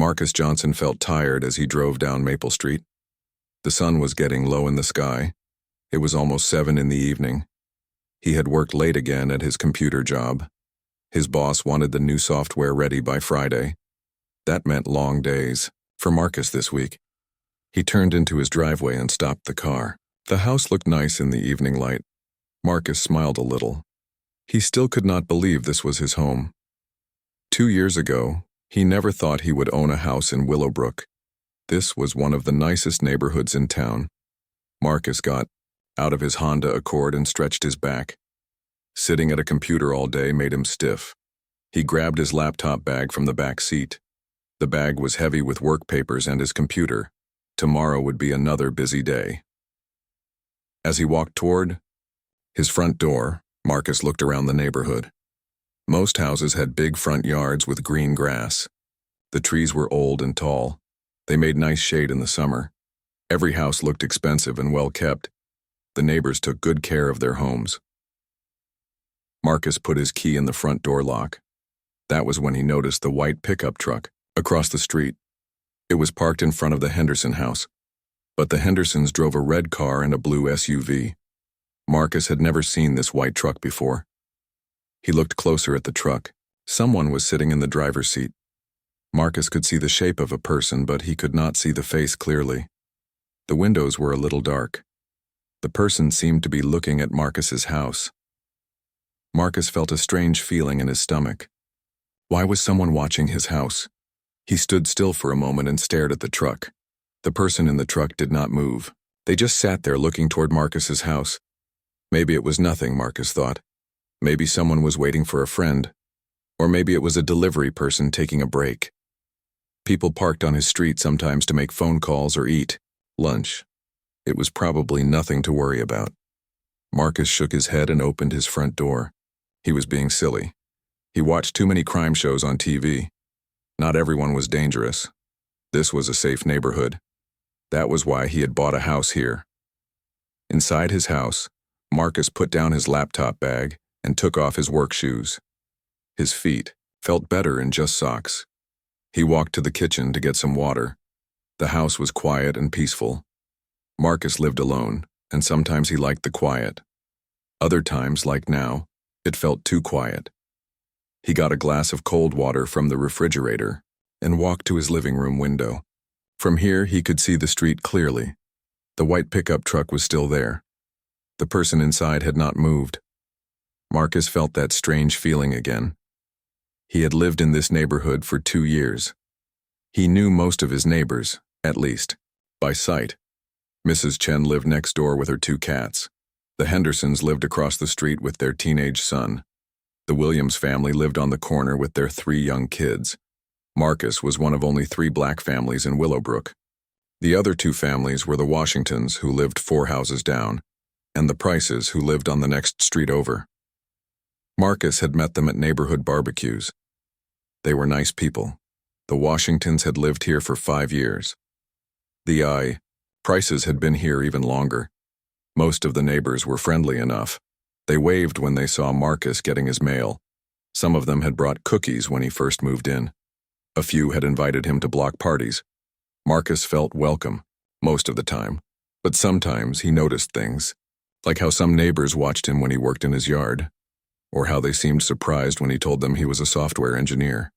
Marcus Johnson felt tired as he drove down Maple Street. The sun was getting low in the sky. It was almost 7 in the evening. He had worked late again at his computer job. His boss wanted the new software ready by Friday. That meant long days for Marcus this week. He turned into his driveway and stopped the car. The house looked nice in the evening light. Marcus smiled a little. He still could not believe this was his home. 2 years ago, he never thought he would own a house in Willowbrook. This was one of the nicest neighborhoods in town. Marcus got out of his Honda Accord and stretched his back. Sitting at a computer all day made him stiff. He grabbed his laptop bag from the back seat. The bag was heavy with work papers and his computer. Tomorrow would be another busy day. As he walked toward his front door, Marcus looked around the neighborhood. Most houses had big front yards with green grass. The trees were old and tall. They made nice shade in the summer. Every house looked expensive and well kept. The neighbors took good care of their homes. Marcus put his key in the front door lock. That was when he noticed the white pickup truck across the street. It was parked in front of the Henderson house, but the Hendersons drove a red car and a blue SUV. Marcus had never seen this white truck before. He looked closer at the truck. Someone was sitting in the driver's seat. Marcus could see the shape of a person, but he could not see the face clearly. The windows were a little dark. The person seemed to be looking at Marcus's house. Marcus felt a strange feeling in his stomach. Why was someone watching his house? He stood still for a moment and stared at the truck. The person in the truck did not move. They just sat there looking toward Marcus's house. Maybe it was nothing, Marcus thought. Maybe someone was waiting for a friend. Or maybe it was a delivery person taking a break. People parked on his street sometimes to make phone calls or eat lunch. It was probably nothing to worry about. Marcus shook his head and opened his front door. He was being silly. He watched too many crime shows on TV. Not everyone was dangerous. This was a safe neighborhood. That was why he had bought a house here. Inside his house, Marcus put down his laptop bag and took off his work shoes. His feet felt better in just socks. He walked to the kitchen to get some water. The house was quiet and peaceful. Marcus lived alone, and sometimes he liked the quiet. Other times, like now, it felt too quiet. He got a glass of cold water from the refrigerator and walked to his living room window. From here, he could see the street clearly. The white pickup truck was still there. The person inside had not moved. Marcus felt that strange feeling again. He had lived in this neighborhood for 2 years. He knew most of his neighbors, at least, by sight. Mrs. Chen lived next door with her 2 cats. The Hendersons lived across the street with their teenage son. The Williams family lived on the corner with their 3 young kids. Marcus was one of only 3 black families in Willowbrook. The other 2 families were the Washingtons, who lived 4 houses down, and the Prices, who lived on the next street over. Marcus had met them at neighborhood barbecues. They were nice people. The Washingtons had lived here for 5 years. The Prices had been here even longer. Most of the neighbors were friendly enough. They waved when they saw Marcus getting his mail. Some of them had brought cookies when he first moved in. A few had invited him to block parties. Marcus felt welcome, most of the time, but sometimes he noticed things, like how some neighbors watched him when he worked in his yard, or how they seemed surprised when he told them he was a software engineer,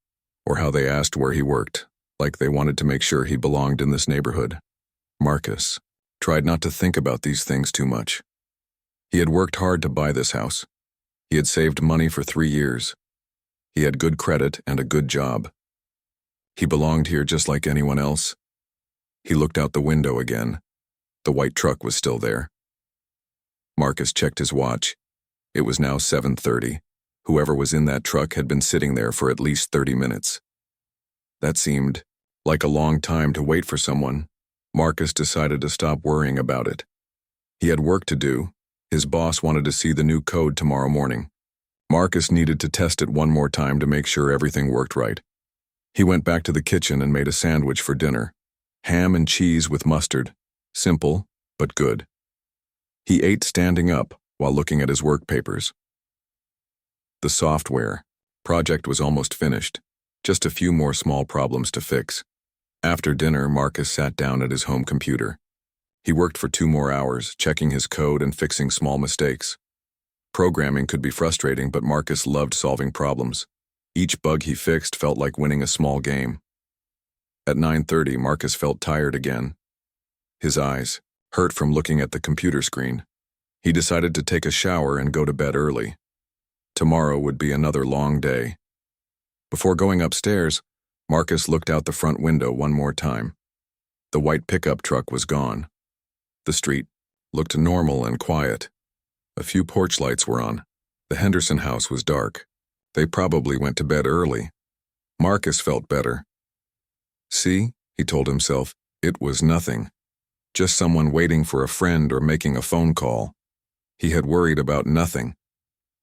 or how they asked where he worked, like they wanted to make sure he belonged in this neighborhood. Marcus tried not to think about these things too much. He had worked hard to buy this house. He had saved money for 3 years. He had good credit and a good job. He belonged here just like anyone else. He looked out the window again. The white truck was still there. Marcus checked his watch. It was now 7:30. Whoever was in that truck had been sitting there for at least 30 minutes. That seemed like a long time to wait for someone. Marcus decided to stop worrying about it. He had work to do. His boss wanted to see the new code tomorrow morning. Marcus needed to test it one more time to make sure everything worked right. He went back to the kitchen and made a sandwich for dinner. Ham and cheese with mustard. Simple, but good. He ate standing up while looking at his work papers. The software project was almost finished. Just a few more small problems to fix. After dinner, Marcus sat down at his home computer. He worked for 2 more hours, checking his code and fixing small mistakes. Programming could be frustrating, but Marcus loved solving problems. Each bug he fixed felt like winning a small game. At 9:30, Marcus felt tired again. His eyes hurt from looking at the computer screen. He decided to take a shower and go to bed early. Tomorrow would be another long day. Before going upstairs, Marcus looked out the front window one more time. The white pickup truck was gone. The street looked normal and quiet. A few porch lights were on. The Henderson house was dark. They probably went to bed early. Marcus felt better. See, he told himself, it was nothing. Just someone waiting for a friend or making a phone call. He had worried about nothing.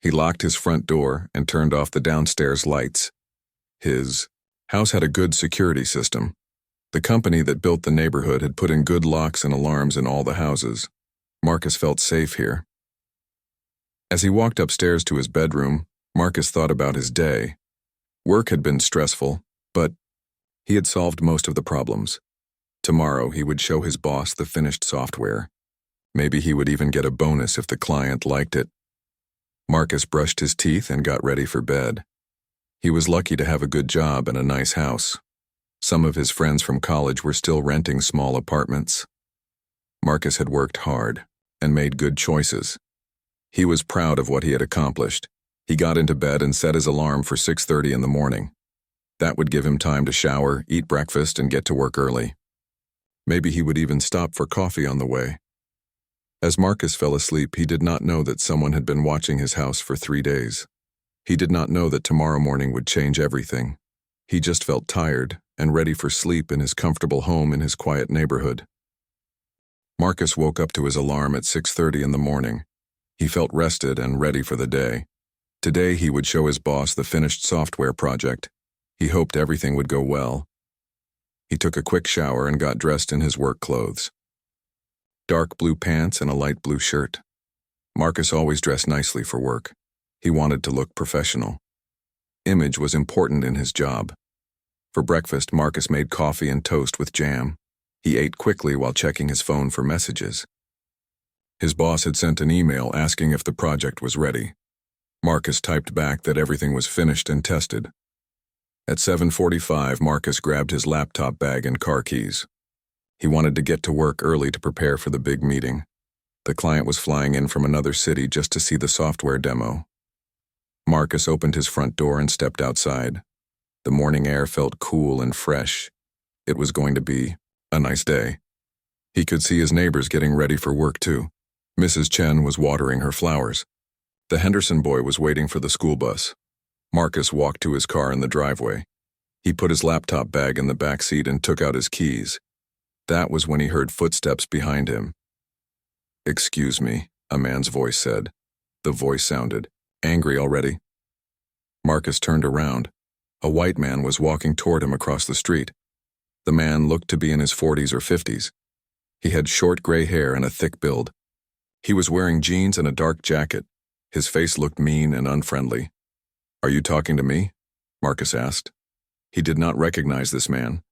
He locked his front door and turned off the downstairs lights. His house had a good security system. The company that built the neighborhood had put in good locks and alarms in all the houses. Marcus felt safe here. As he walked upstairs to his bedroom, Marcus thought about his day. Work had been stressful, but he had solved most of the problems. Tomorrow he would show his boss the finished software. Maybe he would even get a bonus if the client liked it. Marcus brushed his teeth and got ready for bed. He was lucky to have a good job and a nice house. Some of his friends from college were still renting small apartments. Marcus had worked hard and made good choices. He was proud of what he had accomplished. He got into bed and set his alarm for 6:30 in the morning. That would give him time to shower, eat breakfast, and get to work early. Maybe he would even stop for coffee on the way. As Marcus fell asleep, he did not know that someone had been watching his house for 3 days. He did not know that tomorrow morning would change everything. He just felt tired and ready for sleep in his comfortable home in his quiet neighborhood. Marcus woke up to his alarm at 6:30 in the morning. He felt rested and ready for the day. Today he would show his boss the finished software project. He hoped everything would go well. He took a quick shower and got dressed in his work clothes. Dark blue pants and a light blue shirt. Marcus always dressed nicely for work. He wanted to look professional. Image was important in his job. For breakfast, Marcus made coffee and toast with jam. He ate quickly while checking his phone for messages. His boss had sent an email asking if the project was ready. Marcus typed back that everything was finished and tested. At 7:45, Marcus grabbed his laptop bag and car keys. He wanted to get to work early to prepare for the big meeting. The client was flying in from another city just to see the software demo. Marcus opened his front door and stepped outside. The morning air felt cool and fresh. It was going to be a nice day. He could see his neighbors getting ready for work too. Mrs. Chen was watering her flowers. The Henderson boy was waiting for the school bus. Marcus walked to his car in the driveway. He put his laptop bag in the back seat and took out his keys. That was when he heard footsteps behind him. "Excuse me," a man's voice said. The voice sounded angry already. Marcus turned around. A white man was walking toward him across the street. The man looked to be in his 40s or 50s. He had short gray hair and a thick build. He was wearing jeans and a dark jacket. His face looked mean and unfriendly. "Are you talking to me?" Marcus asked. He did not recognize this man.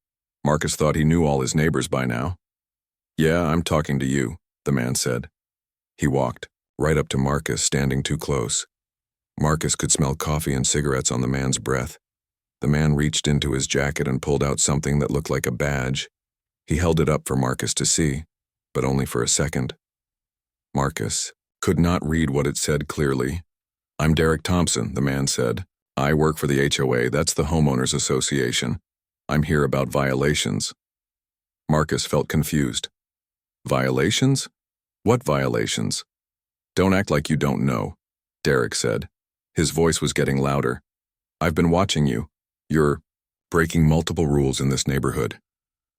Marcus thought he knew all his neighbors by now. "Yeah, I'm talking to you," the man said. He walked right up to Marcus, standing too close. Marcus could smell coffee and cigarettes on the man's breath. The man reached into his jacket and pulled out something that looked like a badge. He held it up for Marcus to see, but only for a second. Marcus could not read what it said clearly. "I'm Derek Thompson," the man said. "I work for the HOA, that's the Homeowners Association. I'm here about violations." Marcus felt confused. "Violations? What violations?" "Don't act like you don't know," Derek said. His voice was getting louder. "I've been watching you. You're breaking multiple rules in this neighborhood."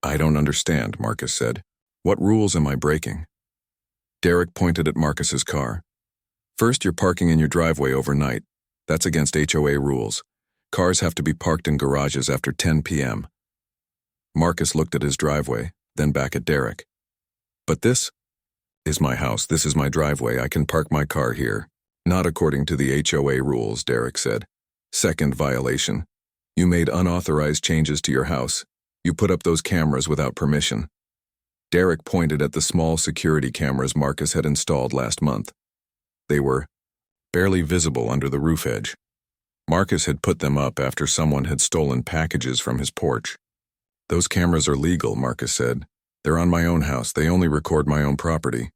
"I don't understand," Marcus said. "What rules am I breaking?" Derek pointed at Marcus's car. "First, you're parking in your driveway overnight. That's against HOA rules. Cars have to be parked in garages after 10 p.m. Marcus looked at his driveway, then back at Derek. "But this is my house. This is my driveway. I can park my car here." "Not according to the HOA rules," Derek said. "Second violation. You made unauthorized changes to your house. You put up those cameras without permission. Derek pointed at the small security cameras Marcus had installed last month. They were barely visible under the roof edge. Marcus had put them up after someone had stolen packages from his porch. Those cameras are legal, Marcus said. They're on my own house. They only record my own property.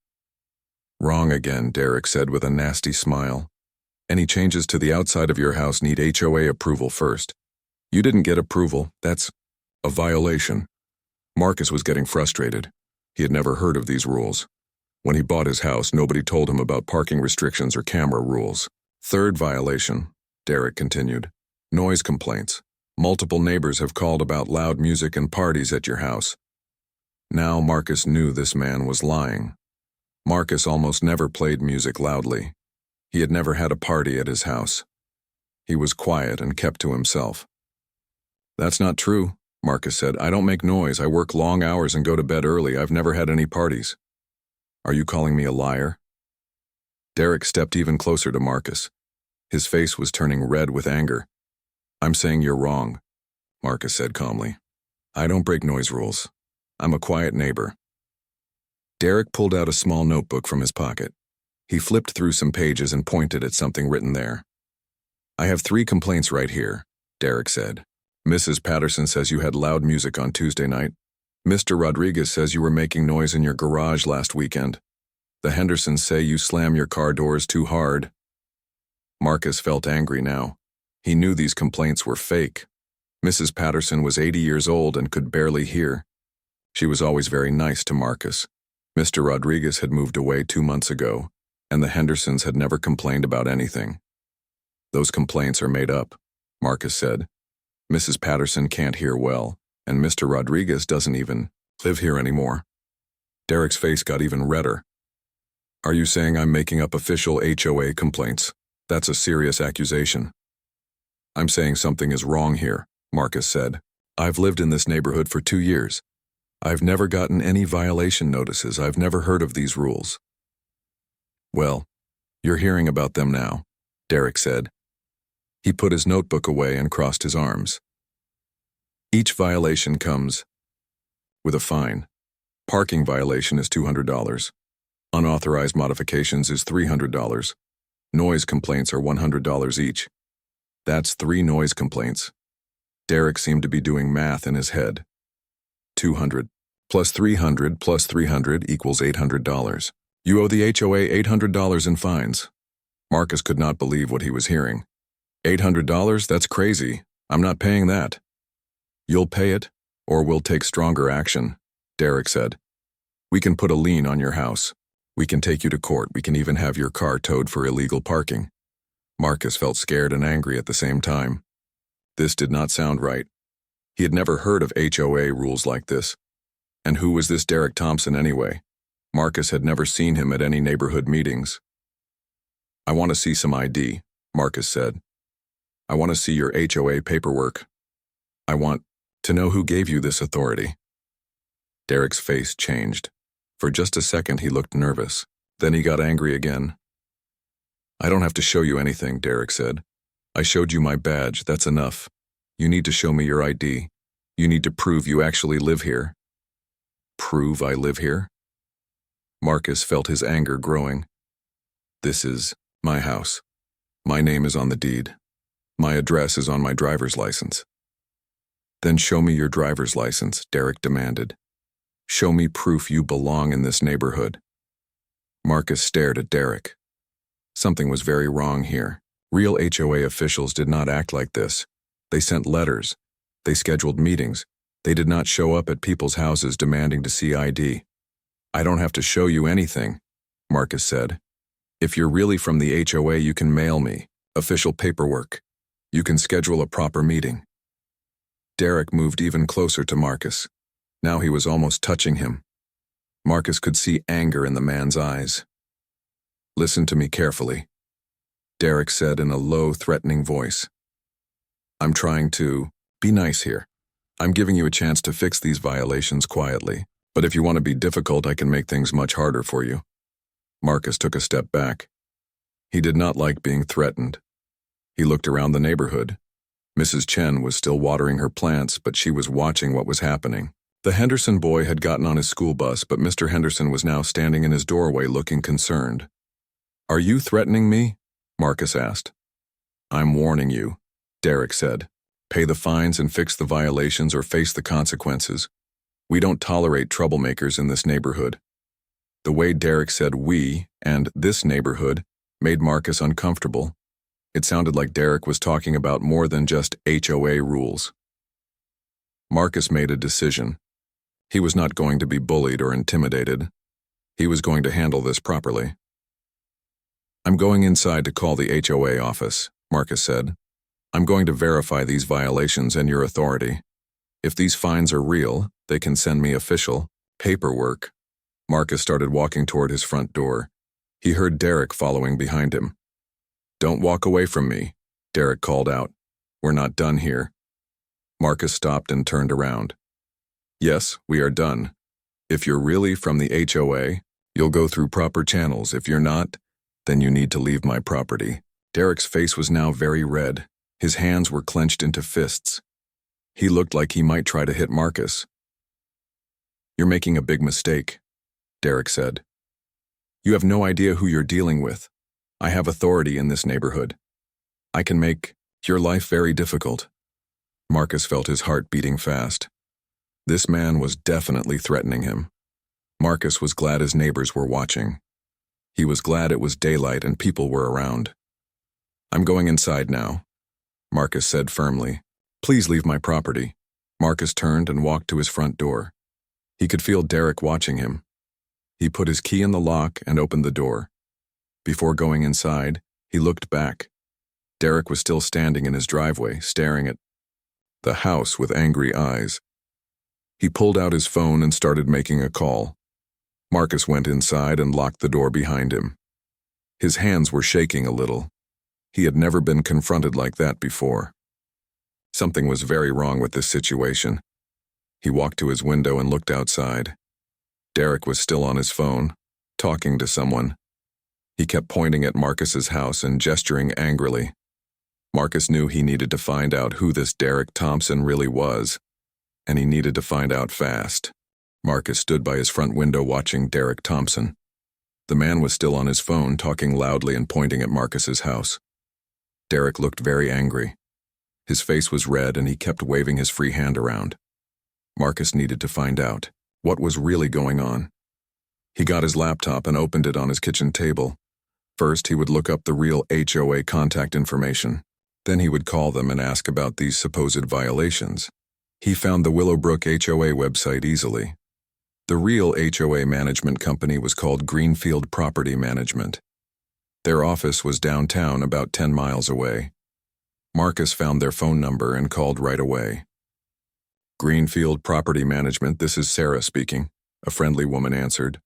Wrong again, Derek said with a nasty smile. Any changes to the outside of your house need HOA approval first. You didn't get approval. That's a violation. Marcus was getting frustrated. He had never heard of these rules. When he bought his house, nobody told him about parking restrictions or camera rules. Third violation, Derek continued. Noise complaints. Multiple neighbors have called about loud music and parties at your house. Now Marcus knew this man was lying. Marcus almost never played music loudly. He had never had a party at his house. He was quiet and kept to himself. That's not true, Marcus said. I don't make noise. I work long hours and go to bed early. I've never had any parties. Are you calling me a liar? Derek stepped even closer to Marcus. His face was turning red with anger. I'm saying you're wrong, Marcus said calmly. I don't break noise rules. I'm a quiet neighbor. Derek pulled out a small notebook from his pocket. He flipped through some pages and pointed at something written there. I have 3 complaints right here, Derek said. Mrs. Patterson says you had loud music on Tuesday night. Mr. Rodriguez says you were making noise in your garage last weekend. The Hendersons say you slam your car doors too hard. Marcus felt angry now. He knew these complaints were fake. Mrs. Patterson was 80 years old and could barely hear. She was always very nice to Marcus. Mr. Rodriguez had moved away 2 months ago, and the Hendersons had never complained about anything. Those complaints are made up, Marcus said. Mrs. Patterson can't hear well, and Mr. Rodriguez doesn't even live here anymore. Derek's face got even redder. Are you saying I'm making up official HOA complaints? That's a serious accusation. I'm saying something is wrong here, Marcus said. I've lived in this neighborhood for 2 years. I've never gotten any violation notices. I've never heard of these rules. Well, you're hearing about them now, Derek said. He put his notebook away and crossed his arms. Each violation comes with a fine. Parking violation is $200. Unauthorized modifications is $300. Noise complaints are $100 each. That's 3 noise complaints. Derek seemed to be doing math in his head. 200 plus 300 plus 300 equals $800. You owe the HOA $800 in fines. Marcus could not believe what he was hearing. $800? That's crazy. I'm not paying that. You'll pay it, or we'll take stronger action, Derek said. We can put a lien on your house. We can take you to court. We can even have your car towed for illegal parking. Marcus felt scared and angry at the same time. This did not sound right. He had never heard of HOA rules like this. And who was this Derek Thompson anyway? Marcus had never seen him at any neighborhood meetings. I want to see some ID, Marcus said. I want to see your HOA paperwork. I want to know who gave you this authority. Derek's face changed. For just a second he looked nervous. Then he got angry again. I don't have to show you anything, Derek said. I showed you my badge, that's enough. You need to show me your ID. You need to prove you actually live here. Prove I live here? Marcus felt his anger growing. This is my house. My name is on the deed. My address is on my driver's license. Then show me your driver's license, Derek demanded. Show me proof you belong in this neighborhood. Marcus stared at Derek. Something was very wrong here. Real HOA officials did not act like this. They sent letters. They scheduled meetings. They did not show up at people's houses demanding to see ID. I don't have to show you anything, Marcus said. If you're really from the HOA, you can mail me official paperwork. You can schedule a proper meeting. Derek moved even closer to Marcus. Now he was almost touching him. Marcus could see anger in the man's eyes. Listen to me carefully, Derek said in a low, threatening voice. I'm trying to be nice here. I'm giving you a chance to fix these violations quietly, but if you want to be difficult, I can make things much harder for you. Marcus took a step back. He did not like being threatened. He looked around the neighborhood. Mrs. Chen was still watering her plants, but she was watching what was happening. The Henderson boy had gotten on his school bus, but Mr. Henderson was now standing in his doorway looking concerned. "Are you threatening me?" Marcus asked. "I'm warning you," Derek said. "Pay the fines and fix the violations or face the consequences. We don't tolerate troublemakers in this neighborhood." The way Derek said "we" and "this neighborhood" made Marcus uncomfortable. It sounded like Derek was talking about more than just HOA rules. Marcus made a decision. He was not going to be bullied or intimidated. He was going to handle this properly. "I'm going inside to call the HOA office," Marcus said. "I'm going to verify these violations and your authority. If these fines are real, they can send me official paperwork." Marcus started walking toward his front door. He heard Derek following behind him. "Don't walk away from me," Derek called out. "We're not done here." Marcus stopped and turned around. "Yes, we are done. If you're really from the HOA, you'll go through proper channels. If you're not, then you need to leave my property." Derek's face was now very red. His hands were clenched into fists. He looked like he might try to hit Marcus. "You're making a big mistake," Derek said. "You have no idea who you're dealing with. I have authority in this neighborhood. I can make your life very difficult." Marcus felt his heart beating fast. This man was definitely threatening him. Marcus was glad his neighbors were watching. He was glad it was daylight and people were around. "I'm going inside now," Marcus said firmly. "Please leave my property." Marcus turned and walked to his front door. He could feel Derek watching him. He put his key in the lock and opened the door. Before going inside, he looked back. Derek was still standing in his driveway, staring at the house with angry eyes. He pulled out his phone and started making a call. Marcus went inside and locked the door behind him. His hands were shaking a little. He had never been confronted like that before. Something was very wrong with this situation. He walked to his window and looked outside. Derek was still on his phone, talking to someone. He kept pointing at Marcus's house and gesturing angrily. Marcus knew he needed to find out who this Derek Thompson really was, and he needed to find out fast. Marcus stood by his front window watching Derek Thompson. The man was still on his phone, talking loudly and pointing at Marcus's house. Derek looked very angry. His face was red and he kept waving his free hand around. Marcus needed to find out what was really going on. He got his laptop and opened it on his kitchen table. First, he would look up the real HOA contact information. Then he would call them and ask about these supposed violations. He found the Willowbrook HOA website easily. The real HOA management company was called Greenfield Property Management. Their office was downtown about 10 miles away. Marcus found their phone number and called right away. "Greenfield Property Management, this is Sarah speaking," a friendly woman answered.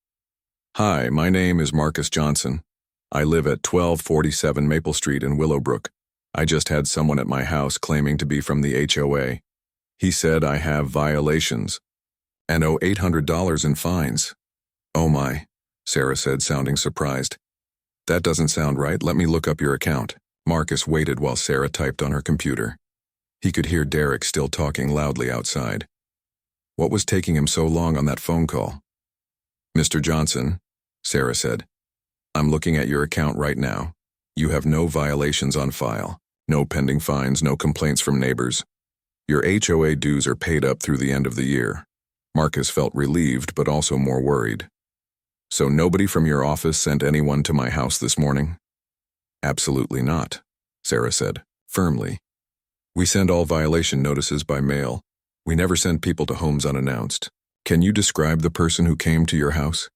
"Hi, my name is Marcus Johnson. I live at 1247 Maple Street in Willowbrook. I just had someone at my house claiming to be from the HOA. He said I have violations and owe $800 in fines." "Oh my," Sarah said, sounding surprised. "That doesn't sound right. Let me look up your account." Marcus waited while Sarah typed on her computer. He could hear Derek still talking loudly outside. What was taking him so long on that phone call? "Mr. Johnson," Sarah said, "I'm looking at your account right now. You have no violations on file, no pending fines, no complaints from neighbors. Your HOA dues are paid up through the end of the year." Marcus felt relieved but also more worried. "So nobody from your office sent anyone to my house this morning?" "Absolutely not," Sarah said, firmly. "We send all violation notices by mail. We never send people to homes unannounced. Can you describe the person who came to your house?"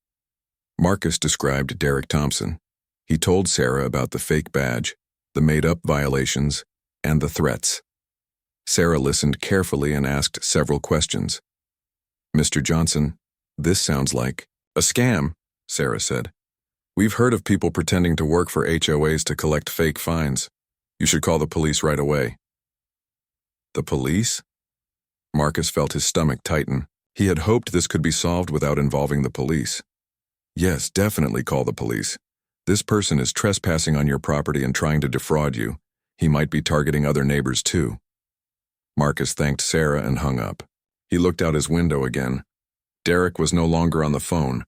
Marcus described Derek Thompson. He told Sarah about the fake badge, the made-up violations, and the threats. Sarah listened carefully and asked several questions. "Mr. Johnson, this sounds like a scam," Sarah said. "We've heard of people pretending to work for HOAs to collect fake fines. You should call the police right away." "The police?" Marcus felt his stomach tighten. He had hoped this could be solved without involving the police. "Yes, definitely call the police. This person is trespassing on your property and trying to defraud you. He might be targeting other neighbors too." Marcus thanked Sarah and hung up. He looked out his window again. Derek was no longer on the phone.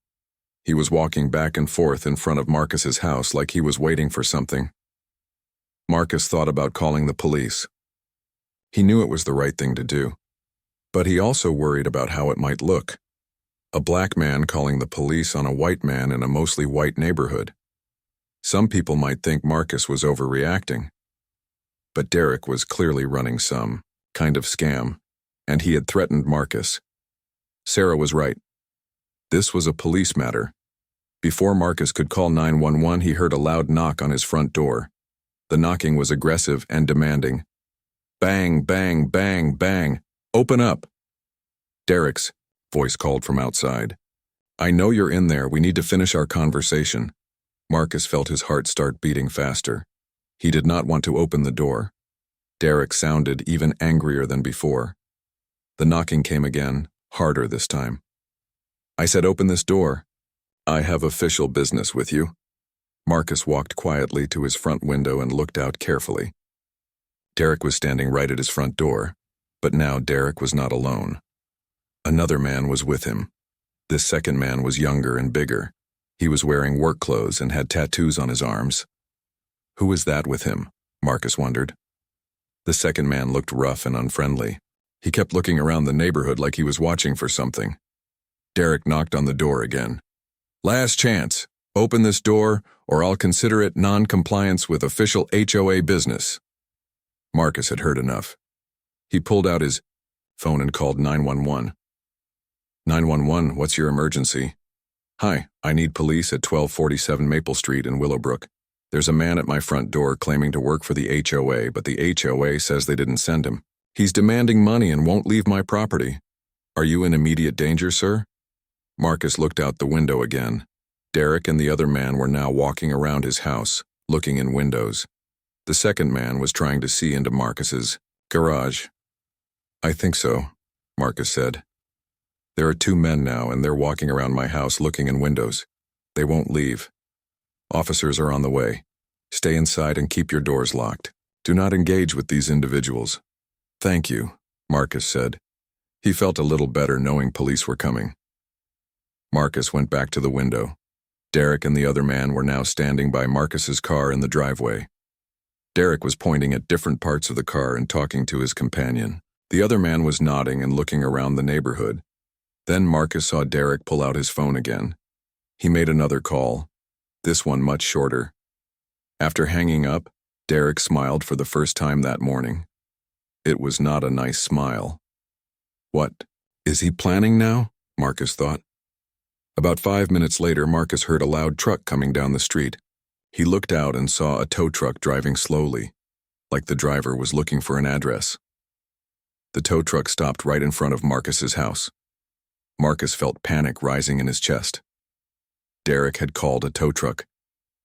He was walking back and forth in front of Marcus's house like he was waiting for something. Marcus thought about calling the police. He knew it was the right thing to do, but he also worried about how it might look. A black man calling the police on a white man in a mostly white neighborhood. Some people might think Marcus was overreacting. But Derek was clearly running some kind of scam, and he had threatened Marcus. Sarah was right. This was a police matter. Before Marcus could call 911, he heard a loud knock on his front door. The knocking was aggressive and demanding. Bang, bang, bang, bang. Open up. Derek's voice called from outside. I know you're in there. We need to finish our conversation. Marcus felt his heart start beating faster. He did not want to open the door. Derek sounded even angrier than before. The knocking came again, harder this time. I said, open this door. I have official business with you. Marcus walked quietly to his front window and looked out carefully. Derek was standing right at his front door, but now Derek was not alone. Another man was with him. This second man was younger and bigger. He was wearing work clothes and had tattoos on his arms. Who was that with him? Marcus wondered. The second man looked rough and unfriendly. He kept looking around the neighborhood like he was watching for something. Derek knocked on the door again. Last chance. Open this door, or I'll consider it non-compliance with official HOA business. Marcus had heard enough. He pulled out his phone and called 911. 911, what's your emergency? Hi, I need police at 1247 Maple Street in Willowbrook. There's a man at my front door claiming to work for the HOA, but the HOA says they didn't send him. He's demanding money and won't leave my property. Are you in immediate danger, sir? Marcus looked out the window again. Derek and the other man were now walking around his house, looking in windows. The second man was trying to see into Marcus's garage. I think so, Marcus said. There are two men now, and they're walking around my house looking in windows. They won't leave. Officers are on the way. Stay inside and keep your doors locked. Do not engage with these individuals. Thank you, Marcus said. He felt a little better knowing police were coming. Marcus went back to the window. Derek and the other man were now standing by Marcus's car in the driveway. Derek was pointing at different parts of the car and talking to his companion. The other man was nodding and looking around the neighborhood. Then Marcus saw Derek pull out his phone again. He made another call, this one much shorter. After hanging up, Derek smiled for the first time that morning. It was not a nice smile. What, is he planning now? Marcus thought. About 5 minutes later, Marcus heard a loud truck coming down the street. He looked out and saw a tow truck driving slowly, like the driver was looking for an address. The tow truck stopped right in front of Marcus's house. Marcus felt panic rising in his chest. Derek had called a tow truck.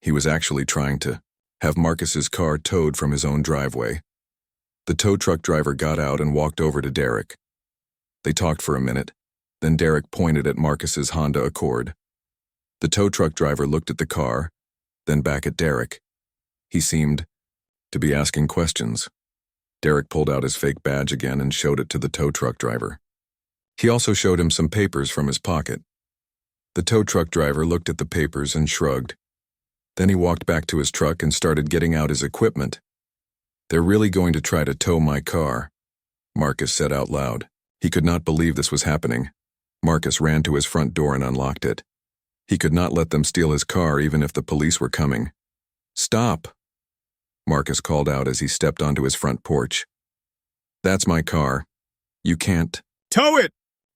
He was actually trying to have Marcus's car towed from his own driveway. The tow truck driver got out and walked over to Derek. They talked for a minute. Then Derek pointed at Marcus's Honda Accord. The tow truck driver looked at the car, then back at Derek. He seemed to be asking questions. Derek pulled out his fake badge again and showed it to the tow truck driver. He also showed him some papers from his pocket. The tow truck driver looked at the papers and shrugged. Then he walked back to his truck and started getting out his equipment. They're really going to try to tow my car, Marcus said out loud. He could not believe this was happening. Marcus ran to his front door and unlocked it. He could not let them steal his car even if the police were coming. Stop, Marcus called out as he stepped onto his front porch. That's my car. You can't. Tow it!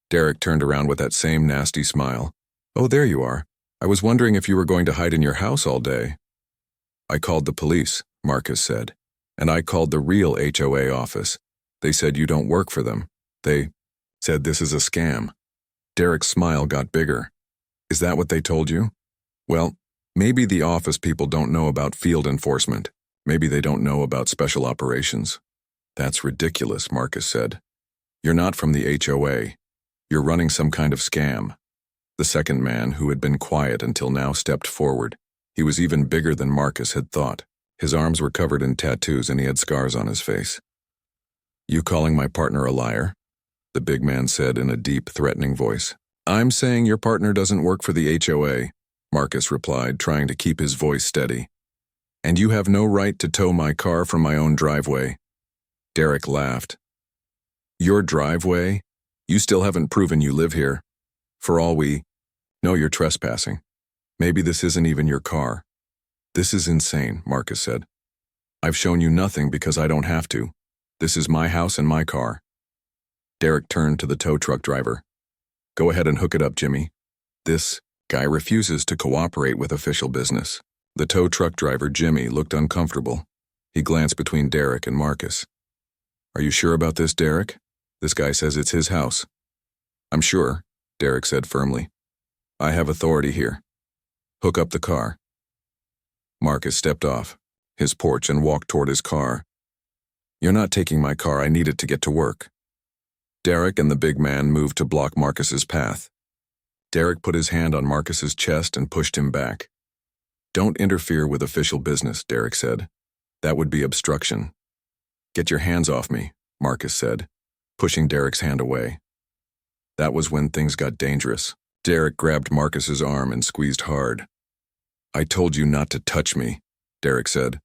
Derek turned around with that same nasty smile. Oh, there you are. I was wondering if you were going to hide in your house all day. I called the police, Marcus said. And I called the real HOA office. They said you don't work for them. They said this is a scam. Derek's smile got bigger. Is that what they told you? Well, maybe the office people don't know about field enforcement. Maybe they don't know about special operations. That's ridiculous, Marcus said. You're not from the HOA. You're running some kind of scam. The second man, who had been quiet until now, stepped forward. He was even bigger than Marcus had thought. His arms were covered in tattoos and he had scars on his face. You calling my partner a liar? The big man said in a deep, threatening voice. I'm saying your partner doesn't work for the HOA, Marcus replied, trying to keep his voice steady. And you have no right to tow my car from my own driveway. Derek laughed. Your driveway? You still haven't proven you live here. For all we know, you're trespassing. Maybe this isn't even your car. This is insane, Marcus said. I've shown you nothing because I don't have to. This is my house and my car. Derek turned to the tow truck driver. Go ahead and hook it up, Jimmy. This guy refuses to cooperate with official business. The tow truck driver, Jimmy, looked uncomfortable. He glanced between Derek and Marcus. Are you sure about this, Derek? This guy says it's his house. I'm sure, Derek said firmly. I have authority here. Hook up the car. Marcus stepped off his porch and walked toward his car. You're not taking my car. I need it to get to work. Derek and the big man moved to block Marcus's path. Derek put his hand on Marcus's chest and pushed him back. Don't interfere with official business, Derek said. That would be obstruction. Get your hands off me, Marcus said, pushing Derek's hand away. That was when things got dangerous. Derek grabbed Marcus's arm and squeezed hard. I told you not to touch me, Derek said.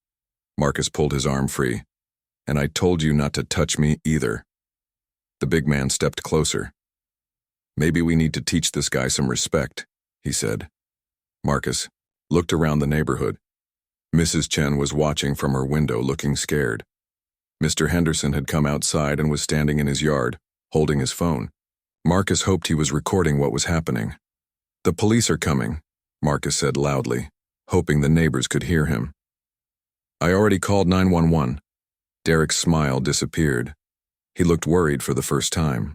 Marcus pulled his arm free. And I told you not to touch me either. The big man stepped closer. Maybe we need to teach this guy some respect, he said. Marcus looked around the neighborhood. Mrs. Chen was watching from her window, looking scared. Mr. Henderson had come outside and was standing in his yard, holding his phone. Marcus hoped he was recording what was happening. The police are coming, Marcus said loudly, hoping the neighbors could hear him. I already called 911. Derek's smile disappeared. He looked worried for the first time.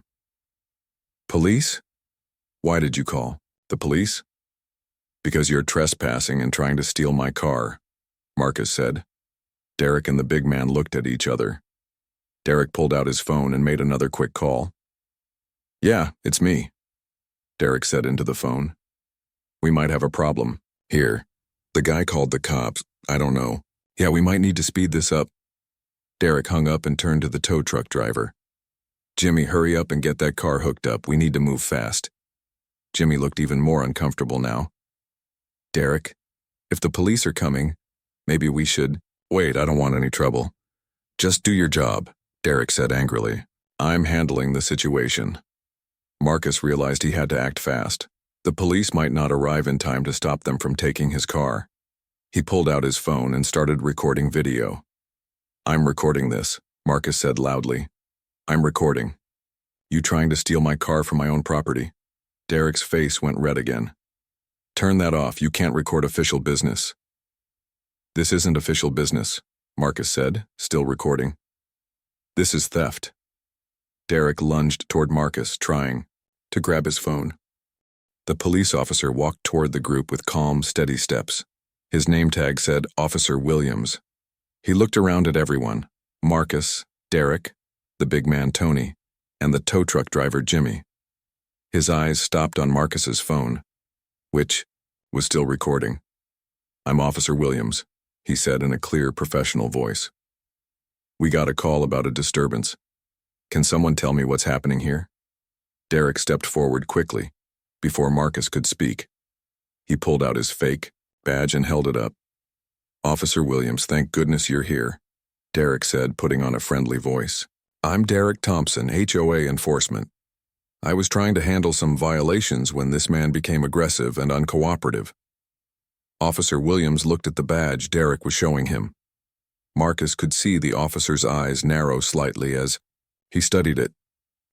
Police? Why did you call? The police? Because you're trespassing and trying to steal my car, Marcus said. Derek and the big man looked at each other. Derek pulled out his phone and made another quick call. Yeah, it's me, Derek said into the phone. We might have a problem. Here. The guy called the cops. I don't know. Yeah, we might need to speed this up. Derek hung up and turned to the tow truck driver. Jimmy, hurry up and get that car hooked up. We need to move fast. Jimmy looked even more uncomfortable now. Derek, if the police are coming, maybe we should... Wait, I don't want any trouble. Just do your job, Derek said angrily. I'm handling the situation. Marcus realized he had to act fast. The police might not arrive in time to stop them from taking his car. He pulled out his phone and started recording video. I'm recording this, Marcus said loudly. I'm recording. You trying to steal my car from my own property? Derek's face went red again. Turn that off. You can't record official business. This isn't official business, Marcus said, still recording. This is theft. Derek lunged toward Marcus, trying to grab his phone. The police officer walked toward the group with calm, steady steps. His name tag said Officer Williams. He looked around at everyone, Marcus, Derek, the big man Tony, and the tow truck driver Jimmy. His eyes stopped on Marcus's phone, which was still recording. I'm Officer Williams, he said in a clear, professional voice. We got a call about a disturbance. Can someone tell me what's happening here? Derek stepped forward quickly, before Marcus could speak. He pulled out his fake badge and held it up. Officer Williams, thank goodness you're here, Derek said, putting on a friendly voice. I'm Derek Thompson, HOA enforcement. I was trying to handle some violations when this man became aggressive and uncooperative. Officer Williams looked at the badge Derek was showing him. Marcus could see the officer's eyes narrow slightly as he studied it.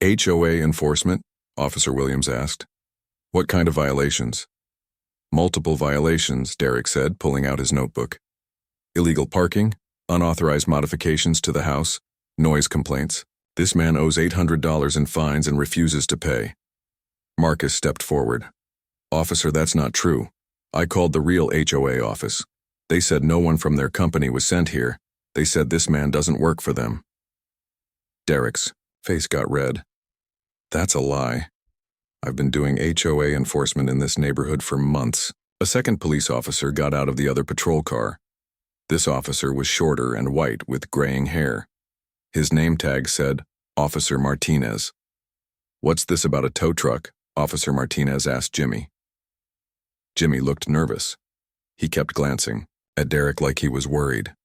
HOA enforcement? Officer Williams asked. What kind of violations? Multiple violations, Derek said, pulling out his notebook. Illegal parking, unauthorized modifications to the house, noise complaints. This man owes $800 in fines and refuses to pay. Marcus stepped forward. Officer, that's not true. I called the real HOA office. They said no one from their company was sent here. They said this man doesn't work for them. Derek's face got red. That's a lie. I've been doing HOA enforcement in this neighborhood for months. A second police officer got out of the other patrol car. This officer was shorter and white with graying hair. His name tag said, Officer Martinez. "What's this about a tow truck?" Officer Martinez asked Jimmy. Jimmy looked nervous. He kept glancing at Derek like he was worried.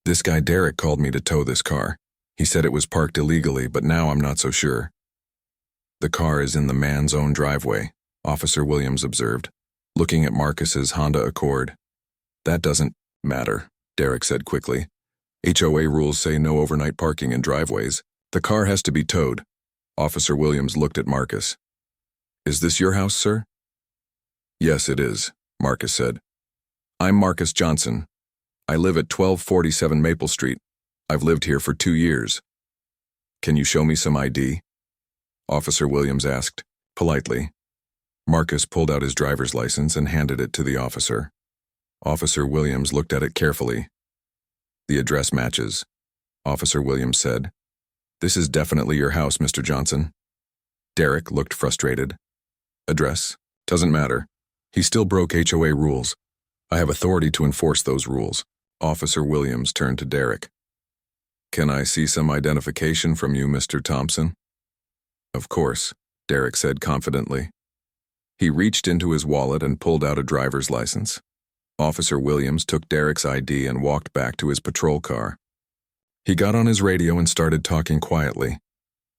"This guy Derek called me to tow this car. He said it was parked illegally, but now I'm not so sure." "The car is in the man's own driveway," Officer Williams observed, looking at Marcus's Honda Accord. "That doesn't matter," Derek said quickly. "HOA rules say no overnight parking in driveways. The car has to be towed." Officer Williams looked at Marcus. "Is this your house, sir?" "Yes, it is," Marcus said. "I'm Marcus Johnson. I live at 1247 Maple Street. I've lived here for 2 years. Can you show me some ID?" Officer Williams asked, politely. Marcus pulled out his driver's license and handed it to the officer. Officer Williams looked at it carefully. "The address matches," Officer Williams said. "This is definitely your house, Mr. Johnson." Derek looked frustrated. "Address? Doesn't matter. He still broke HOA rules. I have authority to enforce those rules." Officer Williams turned to Derek. "Can I see some identification from you, Mr. Thompson?" "Of course," Derek said confidently. He reached into his wallet and pulled out a driver's license. Officer Williams took Derek's ID and walked back to his patrol car. He got on his radio and started talking quietly.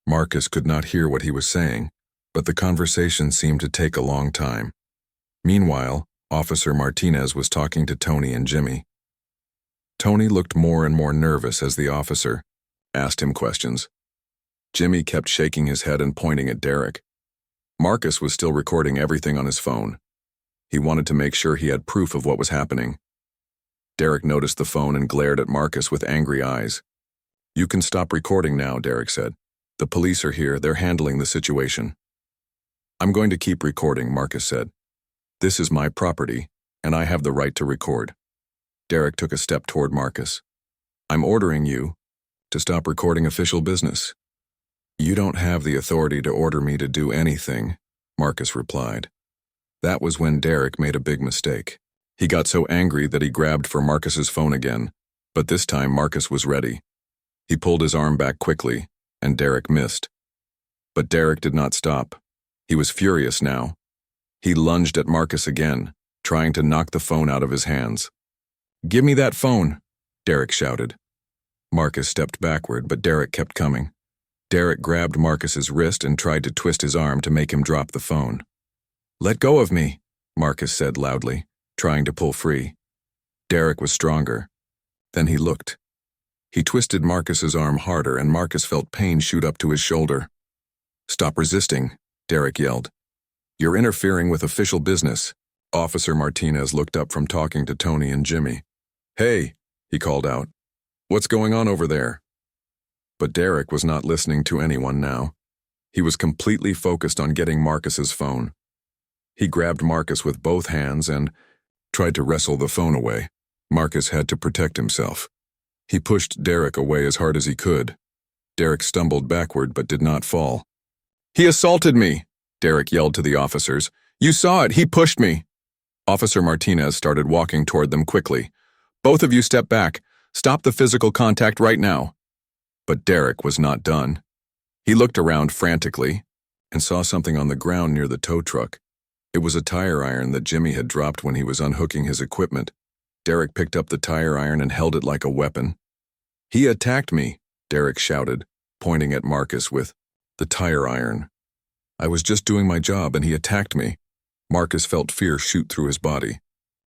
Marcus could not hear what he was saying, but the conversation seemed to take a long time. Meanwhile, Officer Martinez was talking to Tony and Jimmy. Tony looked more and more nervous as the officer asked him questions. Jimmy kept shaking his head and pointing at Derek. Marcus was still recording everything on his phone. He wanted to make sure he had proof of what was happening. Derek noticed the phone and glared at Marcus with angry eyes. "You can stop recording now," Derek said. "The police are here. They're handling the situation." "I'm going to keep recording," Marcus said. "This is my property, and I have the right to record." Derek took a step toward Marcus. "I'm ordering you to stop recording official business." "You don't have the authority to order me to do anything," Marcus replied. That was when Derek made a big mistake. He got so angry that he grabbed for Marcus's phone again, but this time Marcus was ready. He pulled his arm back quickly, and Derek missed. But Derek did not stop. He was furious now. He lunged at Marcus again, trying to knock the phone out of his hands. "Give me that phone," Derek shouted. Marcus stepped backward, but Derek kept coming. Derek grabbed Marcus's wrist and tried to twist his arm to make him drop the phone. "Let go of me," Marcus said loudly, trying to pull free. Derek was stronger. Then he looked. He twisted Marcus's arm harder, and Marcus felt pain shoot up to his shoulder. "Stop resisting," Derek yelled. "You're interfering with official business." Officer Martinez looked up from talking to Tony and Jimmy. "Hey," he called out. "What's going on over there?" But Derek was not listening to anyone now. He was completely focused on getting Marcus's phone. He grabbed Marcus with both hands and tried to wrestle the phone away. Marcus had to protect himself. He pushed Derek away as hard as he could. Derek stumbled backward but did not fall. "He assaulted me," Derek yelled to the officers. "You saw it, he pushed me." Officer Martinez started walking toward them quickly. "Both of you step back. Stop the physical contact right now." But Derek was not done. He looked around frantically and saw something on the ground near the tow truck. It was a tire iron that Jimmy had dropped when he was unhooking his equipment. Derek picked up the tire iron and held it like a weapon. "He attacked me," Derek shouted, pointing at Marcus with the tire iron. "I was just doing my job and he attacked me." Marcus felt fear shoot through his body.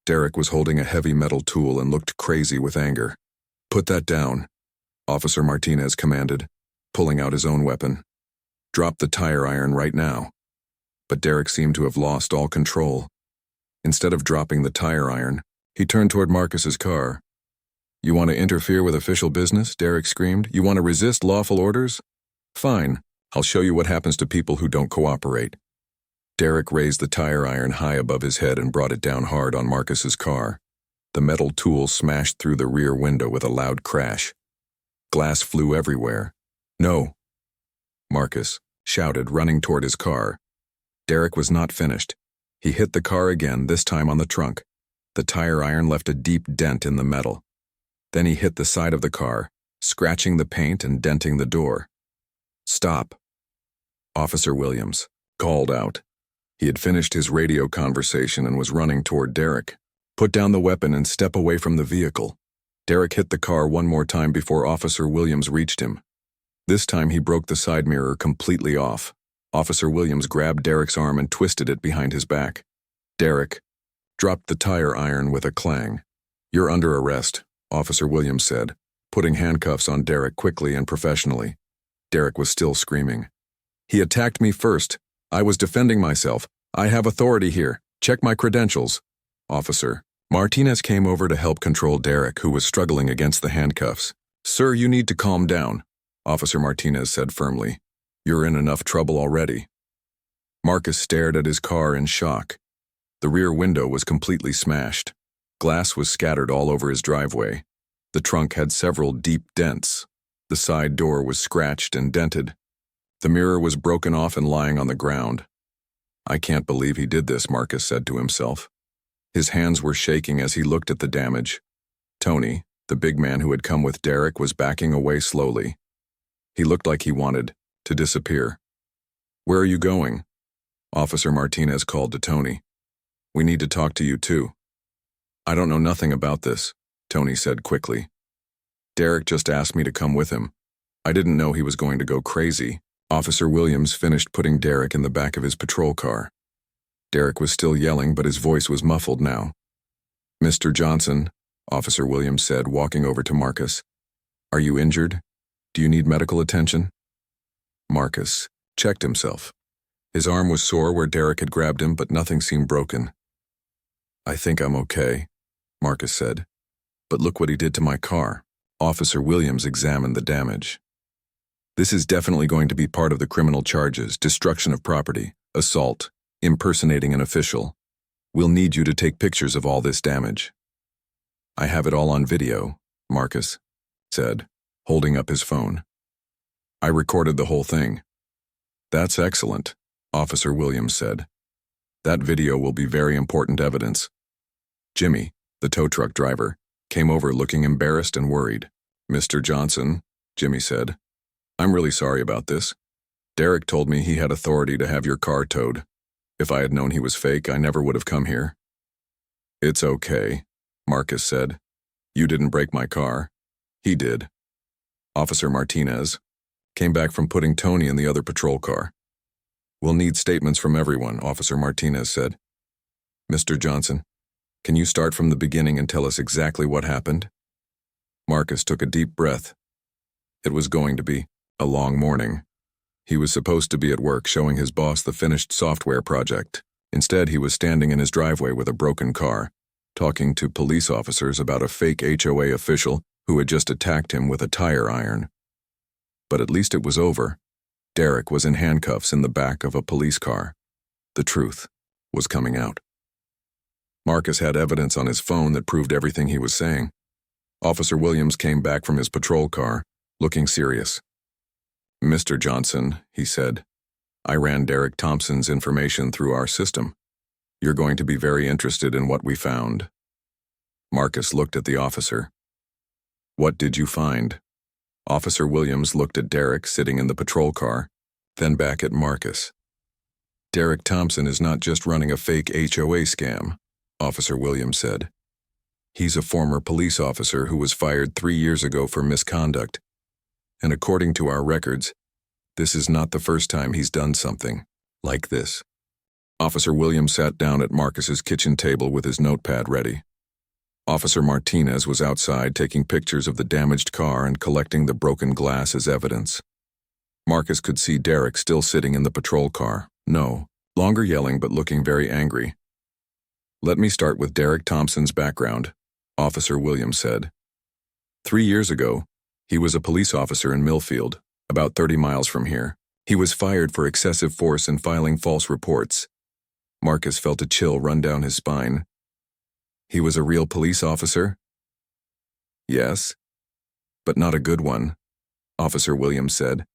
Derek was holding a heavy metal tool and looked crazy with anger. "Put that down," Officer Martinez commanded, pulling out his own weapon. "Drop the tire iron right now." But Derek seemed to have lost all control. Instead of dropping the tire iron, he turned toward Marcus's car. "You want to interfere with official business?" Derek screamed. "You want to resist lawful orders? Fine, I'll show you what happens to people who don't cooperate." Derek raised the tire iron high above his head and brought it down hard on Marcus's car. The metal tool smashed through the rear window with a loud crash. Glass flew everywhere. "No!" Marcus shouted, running toward his car. Derek was not finished. He hit the car again, this time on the trunk. The tire iron left a deep dent in the metal. Then he hit the side of the car, scratching the paint and denting the door. "Stop," Officer Williams called out. He had finished his radio conversation and was running toward Derek. "Put down the weapon and step away from the vehicle." Derek hit the car one more time before Officer Williams reached him. This time he broke the side mirror completely off. Officer Williams grabbed Derek's arm and twisted it behind his back. Derek dropped the tire iron with a clang. "You're under arrest," Officer Williams said, putting handcuffs on Derek quickly and professionally. Derek was still screaming. "He attacked me first. I was defending myself. I have authority here. Check my credentials." Officer Martinez came over to help control Derek, who was struggling against the handcuffs. "Sir, you need to calm down," Officer Martinez said firmly. "You're in enough trouble already." Marcus stared at his car in shock. The rear window was completely smashed. Glass was scattered all over his driveway. The trunk had several deep dents. The side door was scratched and dented. The mirror was broken off and lying on the ground. "I can't believe he did this," Marcus said to himself. His hands were shaking as he looked at the damage. Tony, the big man who had come with Derek, was backing away slowly. He looked like he wanted to disappear. "Where are you going?" Officer Martinez called to Tony. "We need to talk to you too." "I don't know nothing about this," Tony said quickly. "Derek just asked me to come with him. I didn't know he was going to go crazy." Officer Williams finished putting Derek in the back of his patrol car. Derek was still yelling, but his voice was muffled now. "Mr. Johnson," Officer Williams said, walking over to Marcus. "Are you injured? Do you need medical attention?" Marcus checked himself. His arm was sore where Derek had grabbed him, but nothing seemed broken. "I think I'm okay," Marcus said. "But look what he did to my car." Officer Williams examined the damage. "This is definitely going to be part of the criminal charges: destruction of property, assault, impersonating an official. We'll need you to take pictures of all this damage." "I have it all on video," Marcus said, holding up his phone. "I recorded the whole thing." "That's excellent," Officer Williams said. "That video will be very important evidence." Jimmy, the tow truck driver, came over looking embarrassed and worried. "Mr. Johnson," Jimmy said, "I'm really sorry about this. Derek told me he had authority to have your car towed. If I had known he was fake, I never would have come here." "It's okay," Marcus said. "You didn't break my car. He did." Officer Martinez came back from putting Tony in the other patrol car. "We'll need statements from everyone," Officer Martinez said. "Mr. Johnson, can you start from the beginning and tell us exactly what happened?" Marcus took a deep breath. It was going to be a long morning. He was supposed to be at work showing his boss the finished software project. Instead, he was standing in his driveway with a broken car, talking to police officers about a fake HOA official who had just attacked him with a tire iron. But at least it was over. Derek was in handcuffs in the back of a police car. The truth was coming out. Marcus had evidence on his phone that proved everything he was saying. Officer Williams came back from his patrol car, looking serious. "Mr. Johnson," he said, "I ran Derek Thompson's information through our system. You're going to be very interested in what we found." Marcus looked at the officer. "What did you find?" Officer Williams looked at Derek sitting in the patrol car, then back at Marcus. "Derek Thompson is not just running a fake HOA scam," Officer Williams said. "He's a former police officer who was fired 3 years ago for misconduct. And according to our records, this is not the first time he's done something like this." Officer Williams sat down at Marcus's kitchen table with his notepad ready. Officer Martinez was outside taking pictures of the damaged car and collecting the broken glass as evidence. Marcus could see Derek still sitting in the patrol car, no longer yelling but looking very angry. "Let me start with Derek Thompson's background," Officer Williams said. 3 years ago, he was a police officer in Millfield, about 30 miles from here. He was fired for excessive force and filing false reports. Marcus felt a chill run down his spine. "He was a real police officer?" "Yes, but not a good one," Officer Williams said.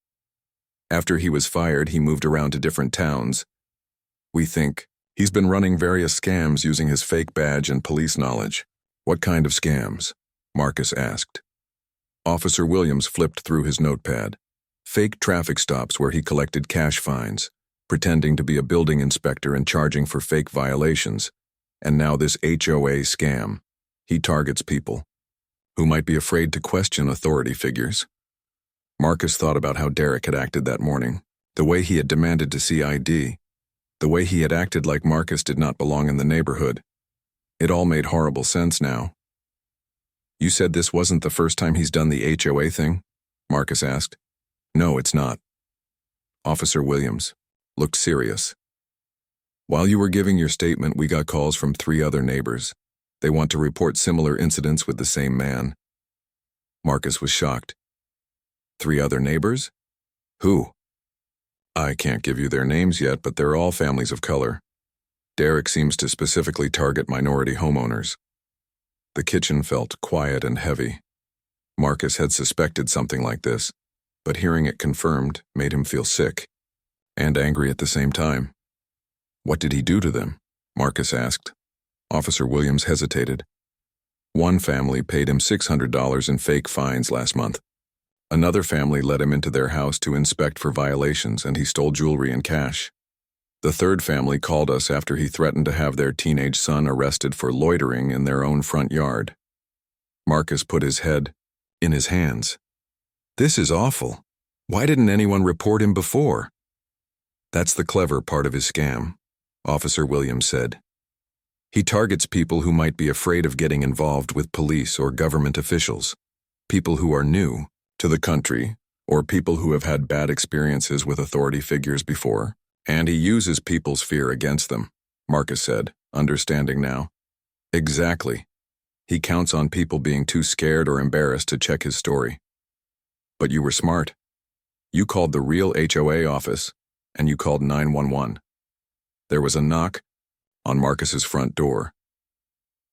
"After he was fired, he moved around to different towns. We think he's been running various scams using his fake badge and police knowledge." "What kind of scams?" Marcus asked. Officer Williams flipped through his notepad. Fake traffic stops where he collected cash fines, pretending to be a building inspector and charging for fake violations. And now this HOA scam. He targets people who might be afraid to question authority figures. Marcus thought about how Derek had acted that morning, the way he had demanded to see ID, the way he had acted like Marcus did not belong in the neighborhood. It all made horrible sense now. "You said this wasn't the first time he's done the HOA thing?" Marcus asked. "No, it's not." Officer Williams looked serious. "While you were giving your statement, we got calls from 3 other neighbors. They want to report similar incidents with the same man." Marcus was shocked. 3 other neighbors? Who? "I can't give you their names yet, but they're all families of color. Derek seems to specifically target minority homeowners." The kitchen felt quiet and heavy. Marcus had suspected something like this, but hearing it confirmed made him feel sick and angry at the same time. "What did he do to them?" Marcus asked. Officer Williams hesitated. "One family paid him $600 in fake fines last month. Another family let him into their house to inspect for violations, and he stole jewelry and cash. The third family called us after he threatened to have their teenage son arrested for loitering in their own front yard." Marcus put his head in his hands. "This is awful. Why didn't anyone report him before?" "That's the clever part of his scam," Officer Williams said. "He targets people who might be afraid of getting involved with police or government officials, people who are new to the country, or people who have had bad experiences with authority figures before, and he uses people's fear against them," Marcus said, understanding now. "Exactly. He counts on people being too scared or embarrassed to check his story. But you were smart. You called the real HOA office, and you called 911. There was a knock on Marcus's front door.